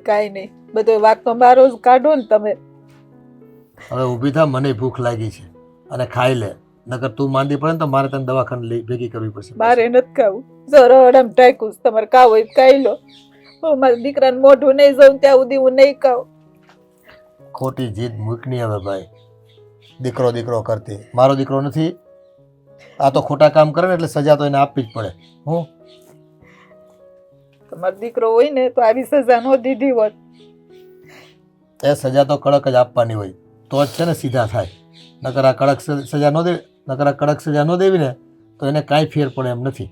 કાંઈ નહીં, બધો વાત તો મારો જ કાઢો ને તમે. હવે ઊભી થા, મને ભૂખ લાગી છે, અને ખાઈ લે, નકર તું માંદી પડે ને તો મારે તને દવાખાને લઈ ભેગી કરવી પડશે. મારે નથી ખાવું, જો રડમ ટાઈકું તમારે ખાવું હોય તો ખાઈ લો. હું મારા દીકરાને મોઢું નહીં જોઉં ત્યાં સુધી હું નહીં ખાઉં. ખોટી જીદ મૂકની હવે ભાઈ. દીકરો કરતી મારો દીકરો નથી. આ તો ખોટા કામ કરે ને એટલે સજા તો એને આપવી જ પડે. હું તમારો દીકરો હોય ને તો આવી સજા ન દીધી હોત. એ સજા તો કડક જ આપવાની હોય તો જ છે ને સીધા થાય. નકર આ કડક સજા ન દે, નકર આ કડક સજા ન દેવી ને તો એને કાંઈ ફેર પડે એમ નથી.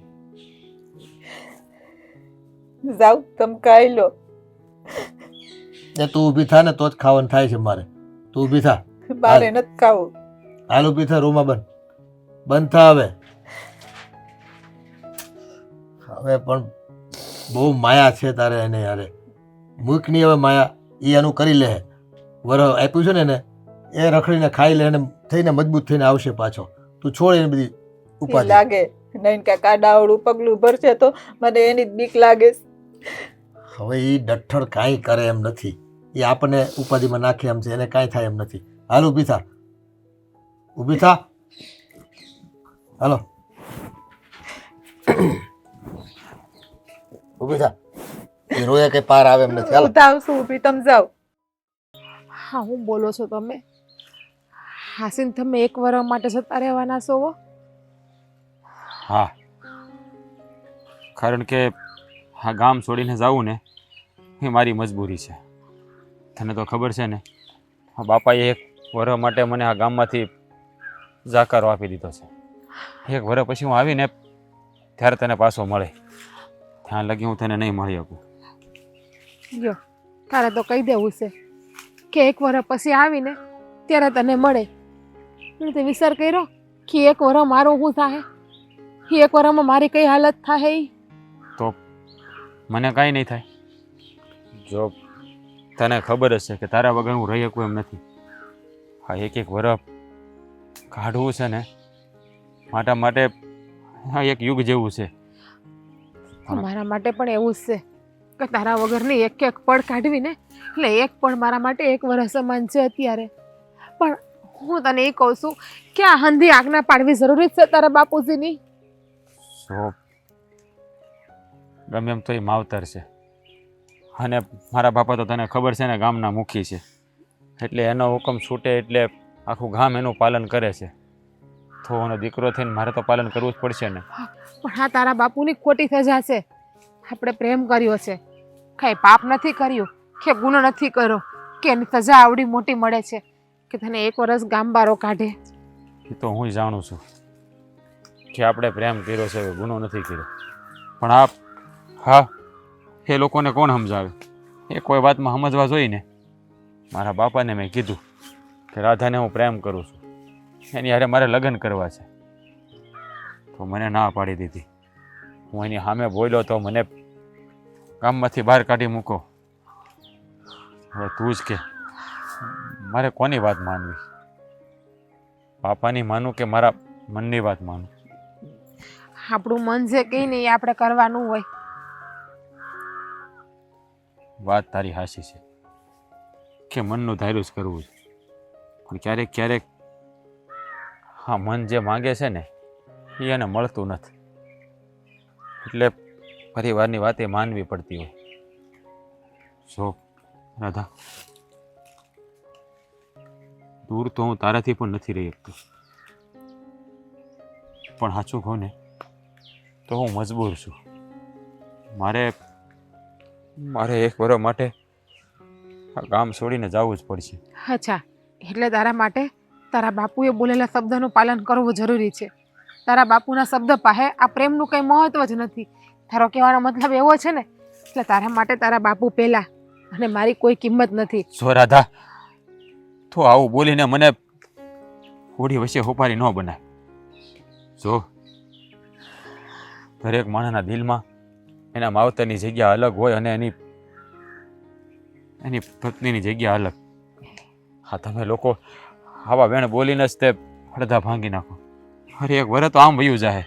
જાવ તમે ખાઈ લો. એ તું ઊભી થા ને તો જ ખાવાનું થાય છે મારે. તું ઊભી થા. મારે નથી ખાવું. હાલ ઊભી થા. રૂમમાં બંધ થા હવે. હવે પણ બહુ માયા છે તારે એને યારે. મૂકની હવે માયા. એ એનું કરી લે. વર આપ્યું છે ને એને, એ રખડીને ખાઈ લે અને થઈને મજબૂત થઈને આવશે પાછો. તું છોડ એને બધી ઈ ઉપાધિ. લાગે નહીં કે કાડાવડું પગલું ભરશે તો મને એની જ બીક લાગે છે. હવે એ ડઠ્ઠળ કાંઈ કરે એમ નથી. એ આપણને ઉપાધિમાં નાખે એમ છે, એને કાંઈ થાય એમ નથી. હાલ ઊભી થા. ઊભી થા. હાલો ઊભી થા. એ રોયા કે પાર આવે એમ નથી. હાલો. હું આવશું ઊભી, તમે જાઓ. હા, હું બોલો છો તમે? હાસીન, તમે એક વર્ષ માટે જતા રહેવાના છો હો? હા, કારણ કે આ ગામ છોડીને જવું ને એ મારી મજબૂરી છે. તને તો ખબર છે ને, આ બાપાએ એક વર્ષ માટે મને આ ગામમાંથી જાકારો આપી દીધો છે. એક વર્ષ પછી હું આવીને ત્યારે તને પાછો મળે. ત્યાં લગી હું તને નહીં મળી શકું. જો, તારે તો કહી દેવું છે કે એક વર્ષ પછી આવીને ત્યારે તને મળે. તે વિચાર કર્યો કે એક વર્ષ મારું શું થાય, એક વર્ષમાં મારી કઈ હાલત થાય? તો મને કાંઈ નહીં થાય. જો તને ખબર જ છે કે તારા વગર હું રહી શકું એમ નથી. હા, એક વર્ષ કાઢવું છે ને મારા માટે હા એક યુગ જેવું છે. મારા માટે પણ એવું જ છે કે તારા વગરની એક એક પળ કાઢવી ને એટલે એક પળ મારા માટે એક વર્ષ સમાન છે અત્યારે. પણ હું તને એ કહું છું કે આ હંધી આજ્ઞા પાડવી જરૂરી છે તારા બાપુજીની. તો ગમે એમ તો એ માવતર છે, અને મારા બાપા તો તને ખબર છે ને ગામના મુખી છે, એટલે એનો હુકમ છૂટે એટલે આખું ગામ એનું પાલન કરે છે. તો એનો દીકરો થઈને મારે તો પાલન કરવું જ પડશે ને. પણ હા, તારા બાપુની ખોટી સજા છે. આપણે પ્રેમ કર્યો છે, કાંઈ પાપ નથી કર્યું કે ગુનો નથી કર્યો કે એની સજા આવડી મોટી મળે છે કે તને 1 વર્ષ ગામ બારો કાઢે. એ તો હું જાણું છું કે આપણે પ્રેમ કર્યો છે, ગુનો નથી કર્યો. પણ હા, એ લોકોને કોણ સમજાવે? એ કોઈ વાતમાં સમજવા જોઈએ ને. મારા બાપાને મેં કીધું કે રાધાને હું પ્રેમ કરું છું, એની હારે મારે લગ્ન કરવા છે, તો મને ના પાડી દીધી. હું એની સામે બોલ્યો તો મને ગામમાંથી બહાર કાઢી મૂકો. હવે તું જ કે મારે કોની વાત માનવી? બાપાની માનું કે મારા મનની વાત માનું? આપણું મન જે કહે ને એ આપણે કરવાનું હોય. વાત તારી હાચી છે કે મનનું ધાર્યું જ કરવું છે, પણ ક્યારેક ક્યારેક હા, મન જે માંગે છે ને એ એને મળતું નથી, એટલે પરિવારની વાતે માનવી પડતી હોય. જો રાધા, દૂર તો હું તારાથી પણ નથી રહી શકતો, પણ સાચું કહું ને તો હું મજબૂર છું. મારે 1 વર્ષ માટે આ ગામ છોડીને જવું જ પડશે. અચ્છા, એટલે તારા માટે તારા બાપુએ બોલેલા શબ્દનું પાલન કરવું જરૂરી છે. તારા બાપુના શબ્દ પાસે આ પ્રેમનું કંઈ મહત્વ જ નથી. તારો કહેવાનો મતલબ એવો છે ને, એટલે તારા માટે તારા બાપુ પહેલા અને મારી કોઈ કિંમત નથી. જો રાધા, તો આવું બોલીને મને હોડી વચ્ચે હોપારી ન બનાય. જો દરેક માણસના દિલમાં એના માવતરની જગ્યા અલગ હોય અને એની પત્નીની જગ્યા અલગ. હા, તમે લોકો આવા વેણ બોલીને જ તે અડધા ભાંગી નાખો. અરે 1 વર્ષ તો આમ વયું જાય.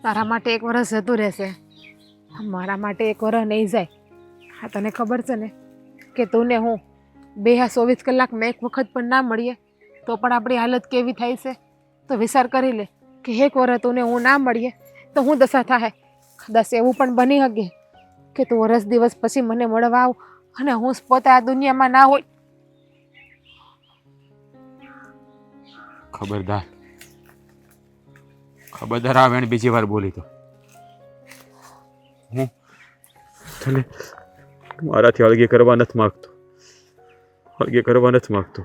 તારા માટે 1 વર્ષ જતું રહેશે, મારા માટે 1 વર્ષ નહીં જાય. હા, તને ખબર છે ને કે તું ને હું 24 કલાકમાં 1 વખત પણ ના મળીએ તો પણ આપણી હાલત કેવી થાય છે. તો વિચાર કરી લે કે 1 વર્ષ તું ને હું ના મળીએ તો હું દશા થાય. કદાચ એવું પણ બની શકે કે તું વર્ષ દિવસ પછી મને મળવા આવ અને હું પોતે આ દુનિયામાં ના હોય. ખબરદાર આ વેણ બીજી વાર બોલી તો હું તને મારાથી અળગી કરવા નથી માગતો.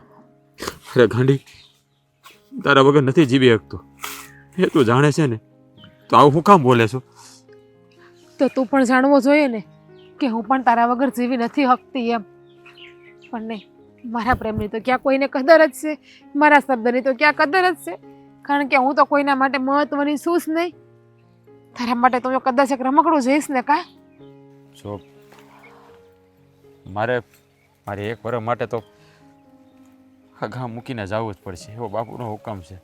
અરે ગાંડી, તારા વગર નથી જીવી શકતો, એ તું જાણે છે ને, તો આવું હું કામ બોલે છો? તો તું પણ જાણવો જોઈએ ને કે હું પણ તારા વગર જીવી નથી શકતી એમ. પણ નહીં, મારા પ્રેમની તો ક્યાં કોઈને કદર જ છે, મારા શબ્દની તો ક્યાં કદર જ છે, કારણ કે હું તો કોઈના માટે મહત્વની છું જ નહીં. તારા માટે તો કદાચ એક રમકડું જઈશ ને કા. જો મારે 1 વર્ષ માટે તો આ ગામ મૂકીને જવું જ પડશે, એવો બાપુનો હુકમ છે.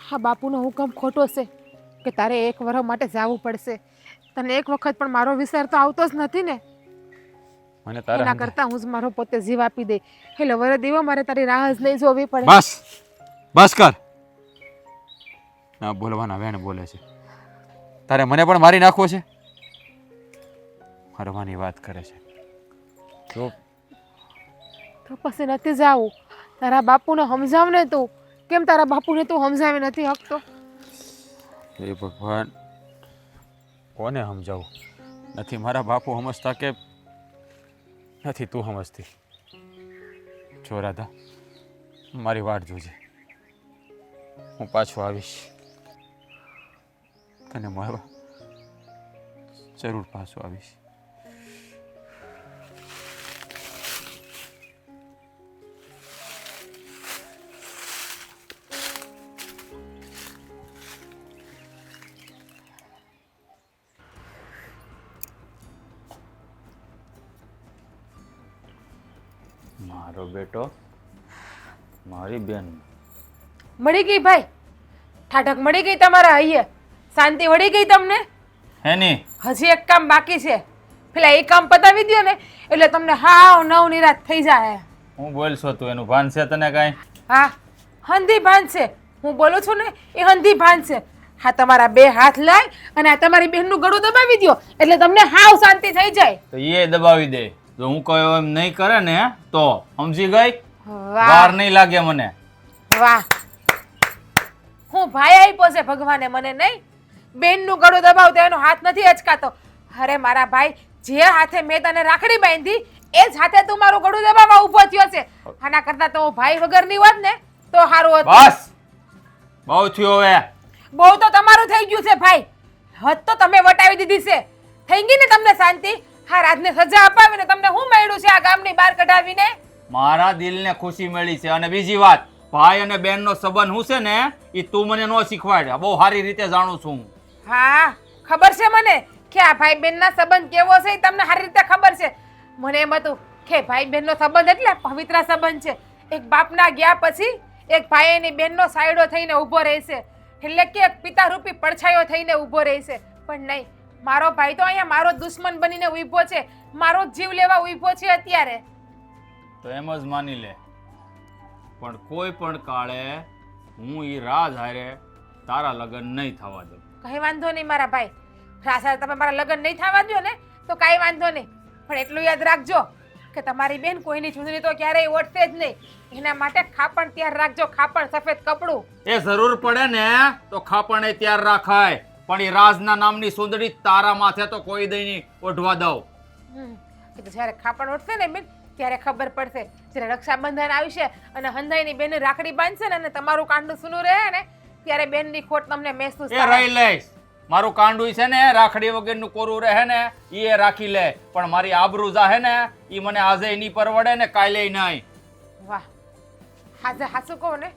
હા, બાપુનો હુકમ ખોટો છે કે તારે 1 વર્ષ માટે જવું પડશે. તને 1 વખત પણ મારો વિચાર તો આવતો જ નથી ને. મને એના કરતા હું જ મારો પોતે જીવ આપી દે, એટલે વરસ દીવો મારે તારી રાહ જ નહીં જોવી પડે. બસ કર. ના બોલવાના વેણ બોલે છે. તારે મને પણ મારી નાખવો છે? મરવાની વાત કરે છે. તો પછી નથી જાવું. તારા બાપુને સમજાવ ને તું. કેમ તારા બાપુને તું સમજાવી નથી શકતો? એ ભગવાન, કોને સમજાવું? નથી મારા બાપુ સમજતા કે નથી તું સમજતી? જો રાધા, મારી વાટ જોજે, હું પાછો આવીશ. તને મળવા જરૂર પાછો આવીશ. મારો બેટો, મારી બેન મળી ગઈ ભાઈ, ઠાઠક મળી ગઈ તમારા અહીંયા. શાંતિ વળી ગઈ તમને? હેની હજી એક કામ બાકી છે, પેલા એ કામ પતાવી દો ને એટલે તમને હાવ નવ નિરાશ થઈ જાય. હું બોલશો તું? એનું ભાન છે તને કાંઈ? હા, હંધી ભાન છે. હું બોલું છું ને એ હંધી ભાન છે. હા, તમારા 2 હાથ લઈ અને આ તમારી બહેનનું ગળું દબાવી દો એટલે તમને હાવ શાંતિ થઈ જાય. તો એ દબાવી દે. જો હું કહ્યું એમ નહીં કરે ને તો સમજી ગઈ? વાહ વાર નહીં લાગે મને. વાહ, હું ભાઈ આપ્યો છે ભગવાને મને, નહીં બેનનું ગળું દબાવતો એનો હાથ નથી અચકાતો. અરે મારા ભાઈ, જે હાથે મેં તને રાખડી બાંધી એ જ હાથે તું મારું ગળું દબાવવા ઊભો થયો છે. આના કરતા તો હું ભાઈ વગરની હોત ને તો સારું હતું. બસ બહુ થયું હવે. બહુ તો તમારું થઈ ગયું છે ભાઈ. હદ તો તમે વટાવી દીધી છે. થઈ ગઈ ને તમને શાંતિ? હા, રાજને સજા અપાવીને તમને શું મળ્યું છે આ ગામની બહાર કઢાવીને? મારા દિલને ખુશી મળી છે. અને બીજી વાત, ભાઈ અને બેનનો સંબંધ હું છે ને એ તું મને ન શીખવાડ. બહુ સારી રીતે જાણું છું હું. હા, ખબર છે મને કે આ ભાઈ બહેનના સંબંધ કેવો છે એ તમને સારી રીતે ખબર છે. મને એમ હતું કે ભાઈ બહેનનો સંબંધ એટલે પવિત્ર સંબંધ છે. એક બાપના ગયા પછી એક ભાઈ એની બહેનનો સાયડો થઈને ઊભો રહેશે, એટલે કે એક પિતારૂપી પડછાયો થઈને ઊભો રહેશે. પણ નહીં, મારો ભાઈ તો અહીંયા મારો દુશ્મન બનીને ઊભો છે, મારો જ જીવ લેવા ઊભો છે અત્યારે. તો એમ જ માની લે. પણ કોઈ પણ કાળે હું ઈ રાજ હારે તારા લગ્ન નહીં થવા દઉં. કઈ વાંધો નહીં મારા ભાઈ. રાસા તમે મારા લગ્ન નહીં થવા દો ને તો કાંઈ વાંધો નહીં. પણ એટલું યાદ રાખજો કે તમારી બેન કોઈની ચૂંટણી તો ક્યારેય ઓટશે જ નહીં. એના માટે ખાપણ તૈયાર રાખજો, ખાપણ સફેદ કપડું. એ જરૂર પડે ને તો ખાપણે ત્યાર રાખાય, પણ એ રાજના નામની સુંદરી તારા માથે તો કોઈ દઈ નહીં ઓઢવા દઉં. એ તો જ્યારે ખાપણ ઓટશે ને બેન ત્યારે ખબર પડશે. જ્યારે રક્ષાબંધન આવશે અને હંધાઈની બેન રાખડી બાંધશે ને અને તમારું કાંડું સૂનું રહે ને ત્યારે બેનની ખોટ તમને મહેસૂસ એ રહી લઈશ. મારું કાંડું છે ને રાખડી વગરનું કોરું રહે ને એ રાખી લે, પણ મારી આબરૂ જાહે ને એ મને આજે નહીં પરવડે ને કાલે નહીં. વાહ, આજે હાસુ કહું ને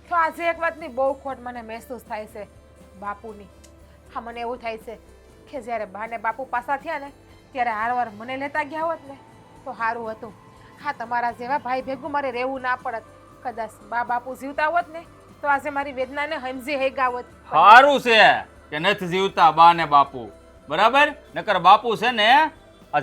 તો આજે એક વાતની બહુ ખોટ મને મહેસૂસ થાય છે, બાપુની. હા, મને એવું થાય છે કે જ્યારે બા ને બાપુ પાસા થયા ને ત્યારે હારવાર મને લેતા ગયા હોત ને તો સારું હતું. હા, તમારા જેવા ભાઈ ભેગું મારે રહેવું ના પડત. કદાચ બા બાપુ જીવતા હોત ને તો આજે મારી વેદનાને સમજી હેગા હોત. સારું છે કે નથી જીવતા બા ને બાપુ, બરાબર? નકર બાપુ છે ને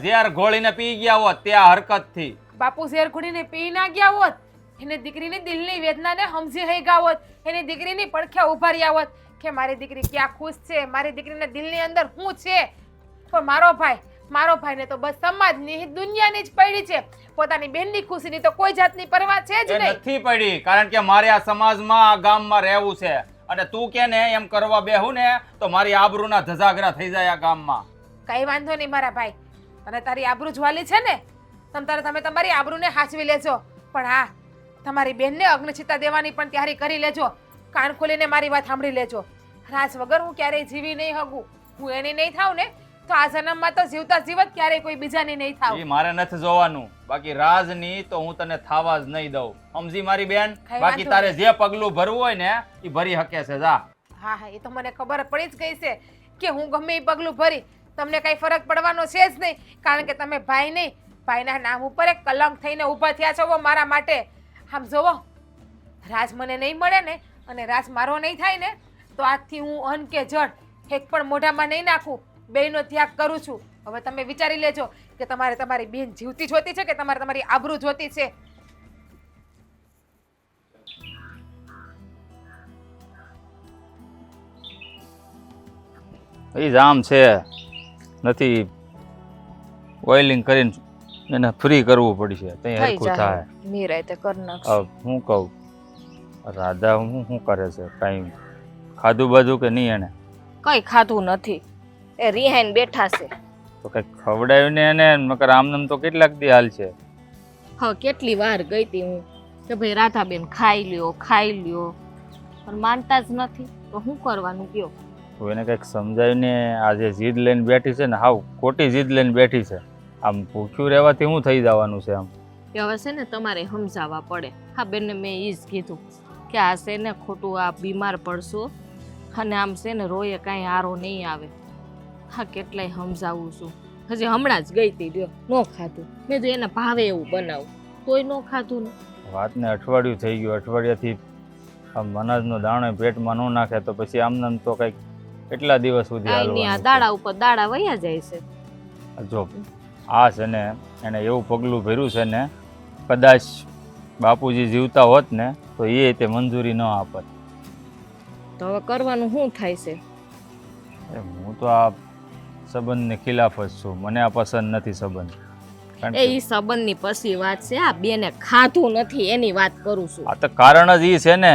ઝેર ઘોળીને પી ગયા હોત ત્યાં હરકતથી. બાપુ ઝેર ઘોડીને પી ના ગયા હોત, એને દીકરીની દિલની વેદનાને સમજી હેગા હોત, એની દીકરીની પડખે ઉભા રહ્યા હોત કે મારી દીકરી ક્યાં ખુશ છે, મારી દીકરીના દિલની અંદર શું છે. પણ મારો ભાઈને તો બસ સમાજની દુનિયાની જ પડી છે, પોતાની બેનની ખુશીની તો કોઈ જાતની પરવા છે જ નહીં. નથી પડી, કારણ કે મારે આ સમાજમાં આ ગામમાં રહેવું છે. અને તું કે ને એમ કરવા બેહું ને તો મારી આબરૂના ધજાગરા થઈ જાય આ ગામમાં. કઈ વાંધો નહીં મારા ભાઈ, અને તારી આબરૂ જ્વાલી છે ને તમે તમારી આબરૂને હાચવી લેજો. પણ હા, તમારી બેનને અગ્નિચિતા દેવાની પણ તૈયારી કરી લેજો. કાન ખોલીને મારી વાત સાંભળી લેજો. રાજ વગર હું ક્યારેય જીવી નહીં હગું. હું એની નહીં થાવ ને તો આ જન્મમાં તો જીવતા જીવત ક્યારેય કોઈ બીજાની નહીં થાવ. એ મારે નથી જોવાનું. બાકી રાજની તો હું તને થાવા જ નહીં દઉં, સમજી મારી બેન? કઈ બાકી વાંધો તારે જે પગલું ભરવું હોય ને એ ભરી શકે છે. જા. હા, એ તો મને ખબર પડી જ ગઈ છે કે હું ગમે એ પગલું ભરી તમને કઈ ફરક પડવાનો છે જ નહીં. કારણ કે તમે ભાઈ નહીં, ભાઈના નામ ઉપર એક કલંક થઈને ઊભા થયા છો મારા માટે. આમ જોવો, રાજ મને નહીં મળે ને અને રાજ મારો નહીં થાય ને તો આજથી હું અન કે જડ એક પણ મોઢામાં નહીં નાખું. બેયનો ત્યાગ કરું છું. હવે તમે વિચારી લેજો કે તમારે તમારી બેન જીવતી જોતી છે કે તમારે તમારી આબરૂ જોતી છે. એ જામ છે, નથી ઓઇલિંગ કરીને એને ફ્રી કરવું પડશે તો હરખું થાય. નિરાયતે કર નાખ. હું કહું, રાધા શું કરે છે? કઈ ખાધું બાધું કે નહીં? એને કઈ ખાધું નથી, એ રિહાઈને બેઠા છે. તો કઈ ખવડાવ્યું ને એને? નકર આમનામ તો કેટલાક દી હાલ છે. હા, કેટલી વાર ગઈ હતી હું કે ભાઈ રાધાબેન ખાઈ લ્યો પણ માનતા જ નથી. તો શું કરવાનું કયો? તો એને કંઈક સમજાવીને આજે જીદ લઈને બેઠી છે ને, હાવ ખોટી જીદ લઈને બેઠી છે. આમ ભૂખ્યું રહેવાથી શું થઈ જવાનું છે? આમ કે હવે છે ને તમારે સમજાવવા પડે. હા બેનને મેં એ જ કીધું કે આ છે ને ખોટું આ બીમાર પડશો અને આમ છે ને રોયે કાંઈ આરો નહીં આવે. હા, કેટલાય સમજાવું છું. હજી હમણાં જ ગઈ હતી, લ્યો ન ખાધું. મેં તો એને ભાવે એવું બનાવું તોય ન ખાધું ને. વાતને અઠવાડિયું થઈ ગયું. અઠવાડિયાથી આમ અનાજનો દાણો પેટમાં ન નાખે તો પછી આમનામ તો કંઈક કેટલા દિવસ સુધી કાંઈ નહીં, આ દાડા ઉપર દાડા વયા જાય છે. જો આ છે ને એને એવું પગલું ભર્યું છે ને, કદાચ બાપુજી જીવતા હોત ને તો એ તે મંજૂરી ન આપત. તો હવે કરવાનું શું થાય છે? હું તો આ સંબંધને ખિલાફ જ છું. મને આ પસંદ નથી સંબંધ. એ સંબંધની પછી વાત છે. આ બેને ખાધું નથી એની વાત કરું છું. આ તો કારણ જ એ છે ને,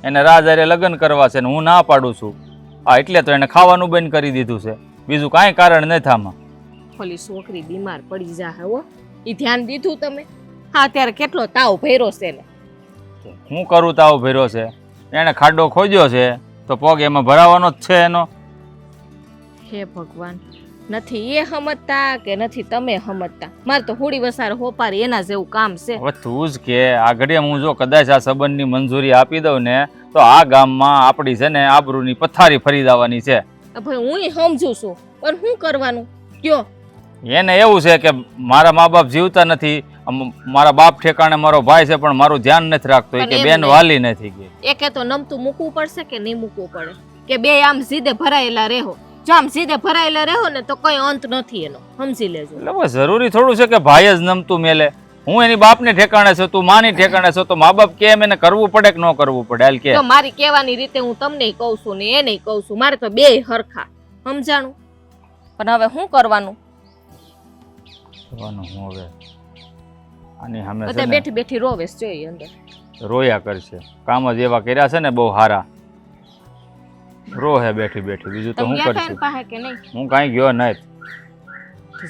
એને રાજ હારે લગ્ન કરવા છે ને હું ના પાડું છું. એટલે તો એને ખાવાનું બંધ કરી દીધું છે. બીજું કાંઈ કારણ નથી આમાં. ઓલી છોકરી બીમાર પડી જાય હો. ઈ ધ્યાન દીધું તમે? હા, અત્યારે કેટલો તાવ ભર્યો છે ને. હું કરું તાવ ભર્યો છે, એણે ખાડો ખોદ્યો છે તો પગ એમાં ભરાવાનો જ છે એનો. હે ભગવાન, નથી એ સમજતા કે નથી તમે સમજતા. મારે તો હોડી વસાર હોપારી એના જેવું કામ છે. હવે તું જ કે આ ઘડીએ હું જો કદાચ આ સંબંધની મંજૂરી આપી દઉં ને તો આ ગામમાં આપણી છે ને આબરૂની પથારી ફરી જવાની છે. ભાઈ હું સમજુ છું, પણ શું કરવાનું કયો? એને એવું છે કે મારા મા બાપ જીવતા નથી, મારા બાપ ઠેકાણે મારો ભાઈ છે પણ મારું ધ્યાન નથી રાખતો, એ પણ કે એમ બેન નહીં. વાલી નથી કે. એકે તો નમતું મૂકવું પડશે કે નહીં મૂકવું પડે? કે બે આમ સીધે ભરાયેલા રહો? જો આમ સીધે ભરાયેલા રહો ને તો કઈ અંત નથી એનો, સમજી લેજો. એટલે બસ જરૂરી થોડું છે કે ભાઈ જ નમતું મેલે. હું એની બાપને ઠેકાણે છું, તું માની ઠેકાણે છો, તો મા બાપ કેમ એને કરવું પડે કે ન કરવું પડે? હાલ કે તો મારી કહેવાની રીતે હું તમને કહું છું ને એને કહું છું, મારે તો બે હરખા, સમજાણું? પણ હવે શું કરવાનું? કરવાનું હું હવે આની સામે છે બધા ને બેઠી બેઠી રોવેશ જોઈએ અંદર. રોયા કરશે. કામ જ એવા કર્યા છે ને બહુ હારા. રોહે બેઠી બેઠી, બીજું તો તમે હું ગયા તા કરશું? એની પાસે કે નહીં? હું કાંઈ ગયો નથી.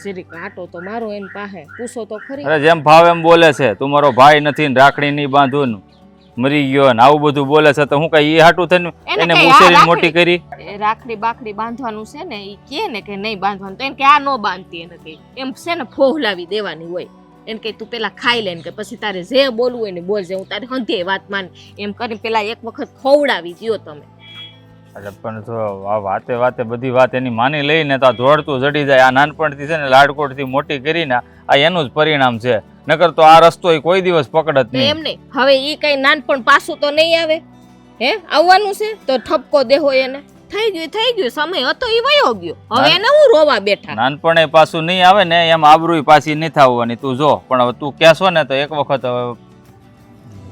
જરીક આટો તો મારો એની પાસે પૂછો તો ખરી. અરે જેમ ભાવ એમ બોલે છે, તું મારો ભાઈ નથી ને રાખડી નહીં બાંધું ને મરી ગયો ને આવું બધું બોલે છે, તો હું કઈ એ હાટું થઈને એને એને કઈ મુસેરીને આ મોટી કરી? એ રાખડી બાકડી બાંધવાનું છે ને, ઈ કે ને કે નહીં બાંધવાનું, તો એને કે આ નો બાંધતી, એને કઈ એમ છે ને ફોહલાવી દેવાની હોય. એને કઈ તું પેલા ખાઈ લે ને કે પછી તારે જે બોલવું હોય ને બોલજે, હું તારી હંધે વાત માન એમ કરીને પેલા એક વખત ખવડાવી દ્યો તમે. અરે પણ જો આ વાતે વાતે બધી વાત એની માની લઈને તો આ દોડતું જડી જાય. આ નાનપણથી છે ને લાડકોડથી મોટી કરીને આ એનું જ પરિણામ છે, નકર તો આ રસ્તો ઈ કોઈ દિવસ પકડત તો નહીં. એમ નહીં, હવે ઈ કઈ નાનપણ પાછું તો નહીં આવે. હે આવવાનું છે તો ઠપકો દેહો એને. થઈ ગયું સમય હતો ઈ વયો ગયો, હવે એને હું રોવા બેઠા. નાનપણે પાછું નહીં આવે ને એમ આબરૂ પાછી નહીં થવાની. તું જો પણ હવે તું કહેશો ને તો એક વખત હવે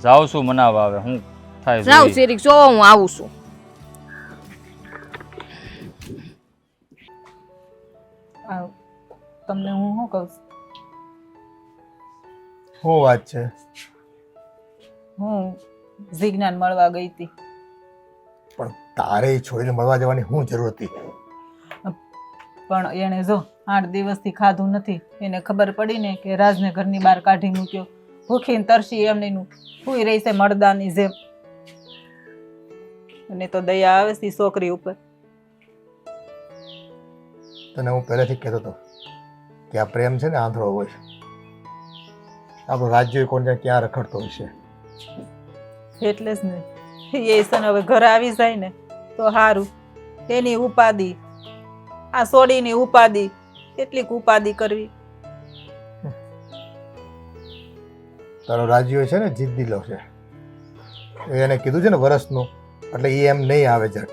જાઉં છું મનાવવા. હવે હું થાય જાવ જોઈએ. શેરીક જો હું આવું છું. તમને હું શું કહું છું? શું વાત છે? હું વિજ્ઞાન મળવા ગઈ હતી, પણ તારે ઈ છોડીને મળવા જવાની શું જરૂર હતી? પણ એણે જો 8 દિવસથી ખાધું નથી. એને ખબર પડી ને કે રાજને ઘરની બહાર કાઢી મૂક્યો, ભૂખીને તરસી એમની હુઈ રહી છે મરદાની જેમ. અને તો દયા આવે છે ઈ છોકરી ઉપર. તને હું પહેલેથી જ કહેતો હતો કે આ પ્રેમ છે ને આંધળો હોય છે. આપણું રાજ્ય કોણ ક્યાં રખડતો હોય છે. એટલે જ ને એ છે ને હવે ઘરે આવી જાય ને તો સારું. એની ઉપાધિ, આ સોડીની ઉપાધિ, કેટલીક ઉપાધિ કરવી. તારો રાજ્ય છે ને જીદ્દીલો છે. એને કીધું છે ને વરસનું, એટલે એ એમ નહીં આવે જટ.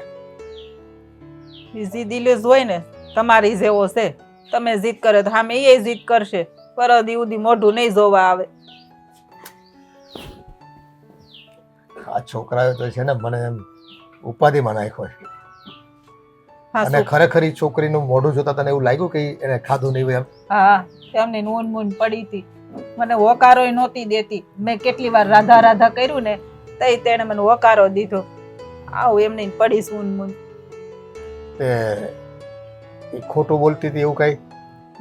એ જીદ્દીલો જ હોય ને, તમારી જેવો છે. તમે જીદ કરે તો સામે એ જીદ કરશે. પરદી ઉદી મોઢું નહીં જોવા આવે. આ છોકરાઓ તો છે ને મને એમ ઉપાધિમાં નાખ્યો છે. હા અને ખરેખર ઈ છોકરીનું મોઢું જોતા તને એવું લાગ્યું કે એને ખાધું નહીં હોય એમ? હા, એમની નૂન મૂન પડી હતી. મને હોકારોય નહોતી દેતી. મેં કેટલી વાર રાધા રાધા કર્યું ને તઈ તેણે મને હોકારો દીધો. આવું એમની પડી સૂન મૂન. તે ઈ ખોટું બોલતી હતી એવું કઈ?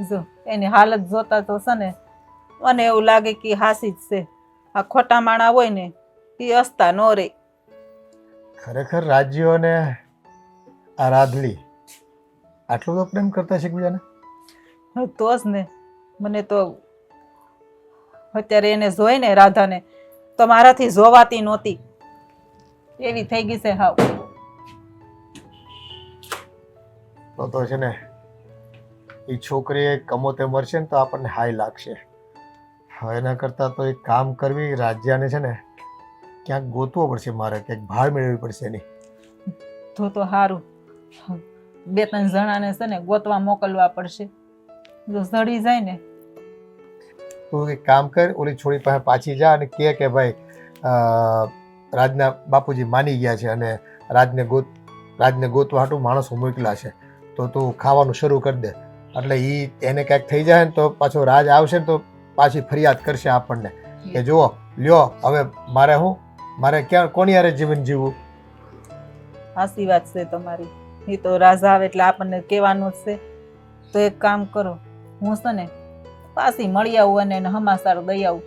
જો એની હાલત જોતા તો છે ને મને એવું લાગે કે હાસી જ છે. આ ખોટા માણા હોય ને એ હસતા ન રે. ખરેખર રાજ્ય અને આ રાધલી આટલું તો પ્રેમ કરતા છે એકબીજાને? તો જ ને. મને તો અત્યારે એને જોઈ ને રાધાને તો મારાથી જોવાતી નહોતી. એવી થઈ ગઈ છે હાવ. તો છે ને એ છોકરી કમોતે મરશે ને તો આપણને હાઈ લાગશે. હવે એના કરતાં તો એક કામ કરવી, રાજ્યને છે ને ક્યાંક ગોતવો પડશે મારે, ક્યાંક ભાળ મેળવવી પડશે એની. તો સારું. 2-3 જણાને છે ને ગોતવા મોકલવા પડશે. જો સડી જાય ને તું એક કામ કર, ઓલી છોડી પાસે પાછી જા અને કહે કે ભાઈ રાજના બાપુજી માની ગયા છે અને રાજને ગોતવા હાટું માણસો મોકલા છે, તો તું ખાવાનું શરૂ કરી દે. એટલે એને ક્યાંક થઈ જાય ને તો પાછો રાજ આવશે ને તો પાછી ફરિયાદ કરશે આપણને કે જુઓ લ્યો હવે મારે ક્યાં કોની હારે જીવન જીવવું. સાચી વાત છે તમારી. એ તો રાજા આવે એટલે આપણને કહેવાનું જ છે. તો એક કામ કરો, હું છે ને પાછી મળી આવું અને એને હમાસાર દઈ આવું.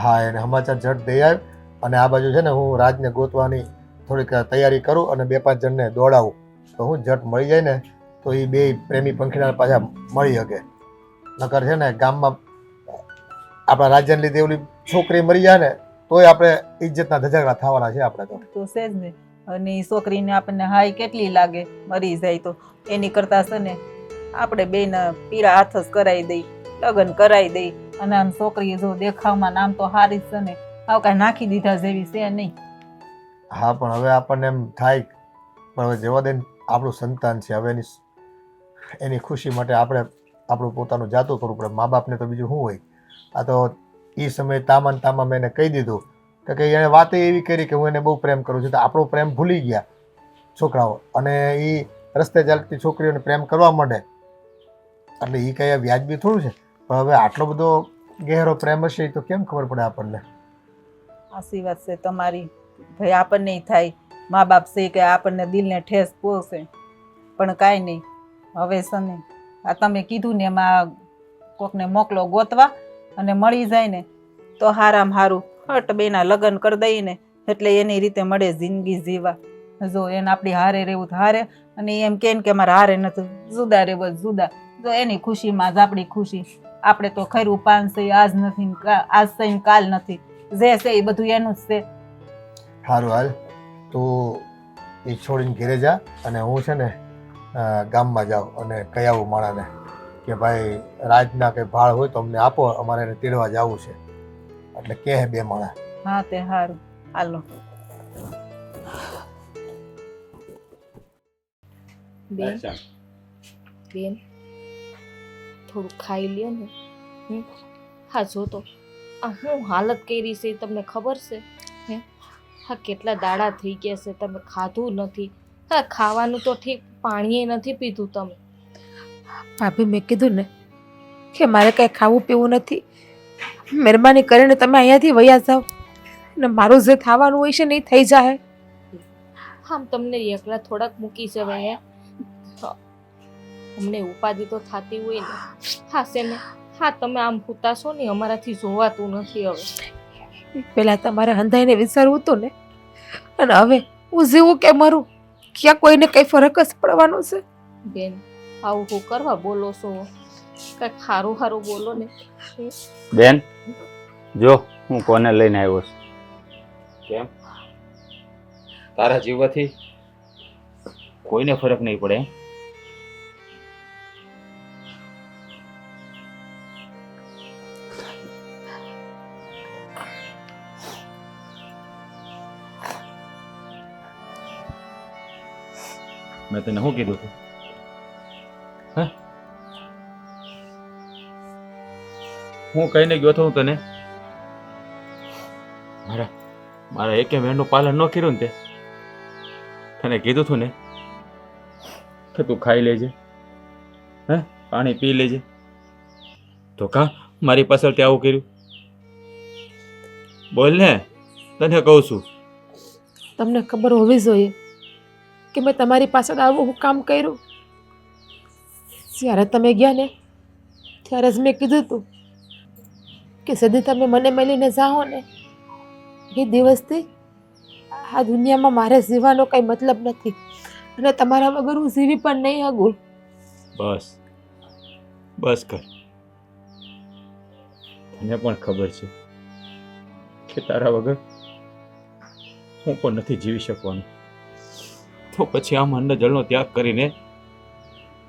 હા, એને સમાચાર ઝટ દઈ આવ. અને આ બાજુ છે ને હું રાજને ગોતવાની થોડીક તૈયારી કરું અને 2-5 જણને દોડાવું, તો હું ઝટ મળી જાય ને તો એ બે પ્રેમી પંખીડા પાછા મળી શકે. નકર છે ને ગામમાં આપણા રાજ્યને લીધે ઓલી છોકરી મરી જાય ને તોય આપણે ઇજ્જતના ધજાગરા થવાના છે આપણે તો. તો છે જ ને. અને એ છોકરીને આપણને હાય કેટલી લાગે મરી જાય તો. એની કરતા છે ને આપણે બેને પીળા હાથ જ કરાવી દઈ, લગ્ન કરાવી દઈ. અને આમ છોકરી જો દેખાવમાં નામ તો હારી છે ને, આવ કાંઈ નાખી દીધા જેવી છે નહીં. હા, પણ હવે આપણને એમ થાય પણ હવે જવા દે, આપણું સંતાન છે. હવે એની ખુશી માટે આપણે આપણું પોતાનું જાતું કરવું પડે. મા બાપને તો બીજું શું હોય. આ તો એ સમયે તામાં મેં એને કહી દીધું કે એણે વાત એવી કરી કે હું એને બહુ પ્રેમ કરું છું, તો આપણો પ્રેમ ભૂલી ગયા છોકરાઓ અને એ રસ્તે ચાલતી છોકરીઓને પ્રેમ કરવા માંડે. એટલે એ કંઈ વ્યાજબી થોડું છે. પણ હવે આટલો બધો ગહેરો પ્રેમ હશે તો કેમ ખબર પડે આપણને. સાચી વાત છે તમારી. ભાઈ આપણને થાય મા બાપ છે કે આપણને દિલને ઠેસ પહોંચે, પણ કાંઈ નહીં. હવે છે ને આ તમે કીધું ને એમાં કોકને મોકલો ગોતવા અને મળી જાય ને તો હારામ હારું હટ બેના લગ્ન કરી દઈએ ને એટલે એની રીતે મળે જિંદગી જીવા. જો એને આપણી હારે રહેવું તો હારે, અને એમ કે કે મારે હારે નથી જુદા રહેવું જુદા. જો એની ખુશીમાં જ આપણી ખુશી. આપણે તો ખરું પાન છે, આજ નથી આજ છે ને કાલ નથી. જે છે એ બધું એનું જ છે. સારું હાલ, તું એ છોડીને ઘેરે જા અને હું છે ને ગામમાં જાઉં અને કહી આવું માણાને કે ભાઈ રાજના કંઈ ભાળ હોય તો અમને આપો, અમારે એને તેડવા જવું છે. એટલે કહે 2 માણા. હા તે હારું, હાલો. બેન બેન થોડું ખાઈ લ્યો ને. હા જો તો આ હું હાલત કરી છે તમને ખબર છે? હા કેટલા દાડા થઈ ગયા છે તમે ખાધું નથી. હા ખાવાનું તો ઠીક, પાણીએ નથી પીધું તમે. ભાભી મેં કીધું ને કે મારે કાંઈ ખાવું પીવું નથી. મહેરબાની કરીને તમે અહીંયાથી વયા જાઓ ને મારું જે થવાનું હોય છે ને એ થઈ જાય. આમ તમને એકલા થોડાક મૂકી જવાય. અમને ઉપાધિ તો થતી હોય ને. હા છે ને, હા તમે આમ પૂતા છો ને અમારાથી જોવાતું નથી. હવે પહેલાં તમારે હંધાઈને વિચારવું હતું ને, અને હવે હું જીવું કે મરું ક્યાં કોઈને કંઈ ફરક જ પડવાનો છે. બેન આવું હું કરવા બોલો છો? કંઈક સારું સારું બોલો ને. બેન જો હું કોને લઈને આવ્યો છું. કેમ તારા જીવવાથી કોઈને ફરક નહીં પડે? મેં તને શું કીધું હતું? હું કહીને ગયો હતો હું તને? મારા એકે વહેણનું પાલન ન કર્યું ને તે તને કીધું હતું ને કે તું ખાઈ લેજે, પાણી પી લેજે. તો કા મારી પાછળથી આવું કર્યું? બોલ ને, તને કહું છું. તમને ખબર હોવી જોઈએ કે મેં તમારી પાછળ આવું હું કામ કર્યું. જ્યારે તમે ગયા ને ત્યારે જ મેં કીધું હતું કે સદી તમે મને મળીને જાઓ ને એ દિવસથી આ દુનિયામાં મારે જીવવાનો કંઈ મતલબ નથી, અને તમારા વગર હું જીવી પણ નહીં શકું. બસ બસ કર. તને પણ ખબર છે કે તારા વગર હું પણ નથી જીવી શકવાનું. તો પછી આમ અન્ન જળનો ત્યાગ કરીને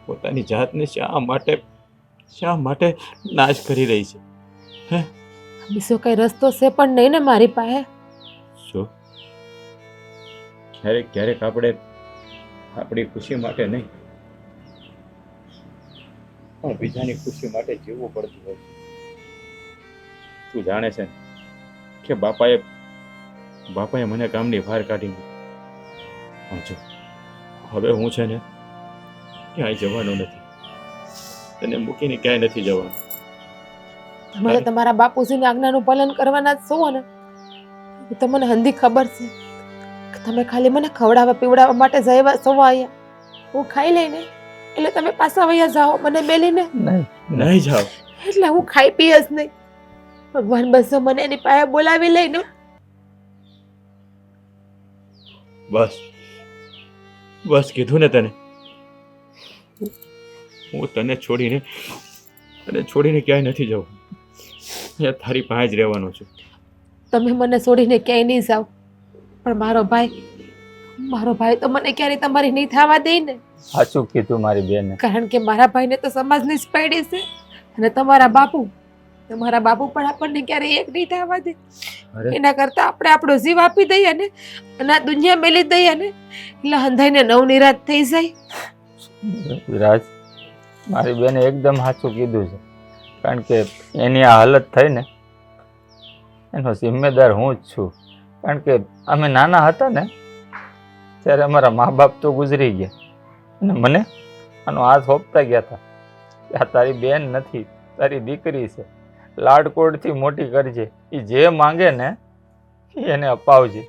પોતાની જાતને શા માટે નાશ કરી રહી છે? બીજો કઈ રસ્તો છે પણ નહીં ને મારી પાસે. શું ક્યારેક આપણે આપણી ખુશી માટે નહીં પણ બીજાની ખુશી માટે જીવવું પડતું હોય. તું જાણે છે કે બાપાએ મને કામની બહાર કાઢી દીધી. હવે હું છે ને ક્યાંય જવાનું નથી, તને મૂકીને ક્યાંય નથી જવાનું. તમે તો તમારા બાપુજીની આજ્ઞાનું પાલન કરવાના જ છો ને. એ તો મને હંધી ખબર છે કે તમે ખાલી મને ખવડાવવા પીવડાવવા માટે જવા અહીંયા હું ખાઈ લઈને એટલે તમે પાછા વયા જાઓ મને મેલીને. નહીં જાઓ. એટલે હું ખાઈ પી જ નહીં. ભગવાન બસ મને એની પાસે બોલાવી લઈને. બસ બસ કીધું ને તને, હું તને છોડીને ક્યાંય નથી જવું. અહીંયા તારી પાસે જ રહેવાનો છું. તમે મને છોડીને ક્યાંય નહીં જાઓ, પણ મારો ભાઈ તો મને ક્યારેય તમારી નહીં થવા દે ને. સાચું કીધું મારી બેને. કારણ કે મારા ભાઈને તો સમાજની જ પડી છે, અને તમારા બાપુ પણ આપણને ક્યારેય એક નહીં થવા દે. એના કરતા આપણે આપણો જીવ આપી દઈએ ને, અને આ દુનિયા મેલી દઈએ ને, એટલે હંધાઈને નવનિરાત થઈ જાય. રાજ, મારી બેને એકદમ સાચું કીધું છે. કારણ કે એની આ હાલત થઈ ને એનો જિમ્મેદાર હું જ છું. કારણ કે અમે નાના હતા ને ત્યારે અમારા મા બાપ તો ગુજરી ગયા, અને મને આનો હાથ સોંપતા ગયા હતા કે આ તારી બેન નથી, તારી દીકરી છે, લાડકોડથી મોટી કરજે, એ જે માંગે ને એને અપાવજે.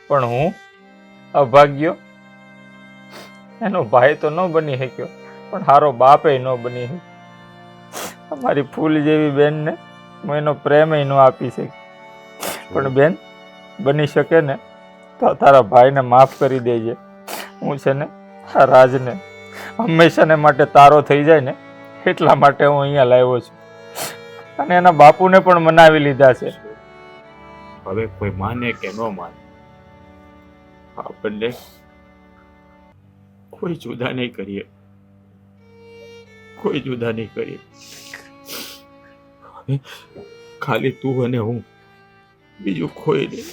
પણ હું અભાગ્યો, એનો ભાઈ તો ન બની શક્યો, પણ સારો બાપે ન બની શક્યો. અમારી ફૂલ જેવી બેનને હું એનો પ્રેમ ન આપી શકી. પણ બેન, બની શકે ને તો તારા ભાઈને માફ કરી દેજે. હું છે ને આ રાજને હંમેશાને માટે તારો થઈ જાય ને એટલા માટે હું અહીંયા લાવ્યો છું, અને એના બાપુને પણ મનાવી લીધા છે. હવે કોઈ માને કે ન માને, આપણને કોઈ જુદા નહીં કરીએ, કોઈ જુદા નહીં કરીએ. હવે ખાલી તું અને હું, બીજું કોઈ નહીં.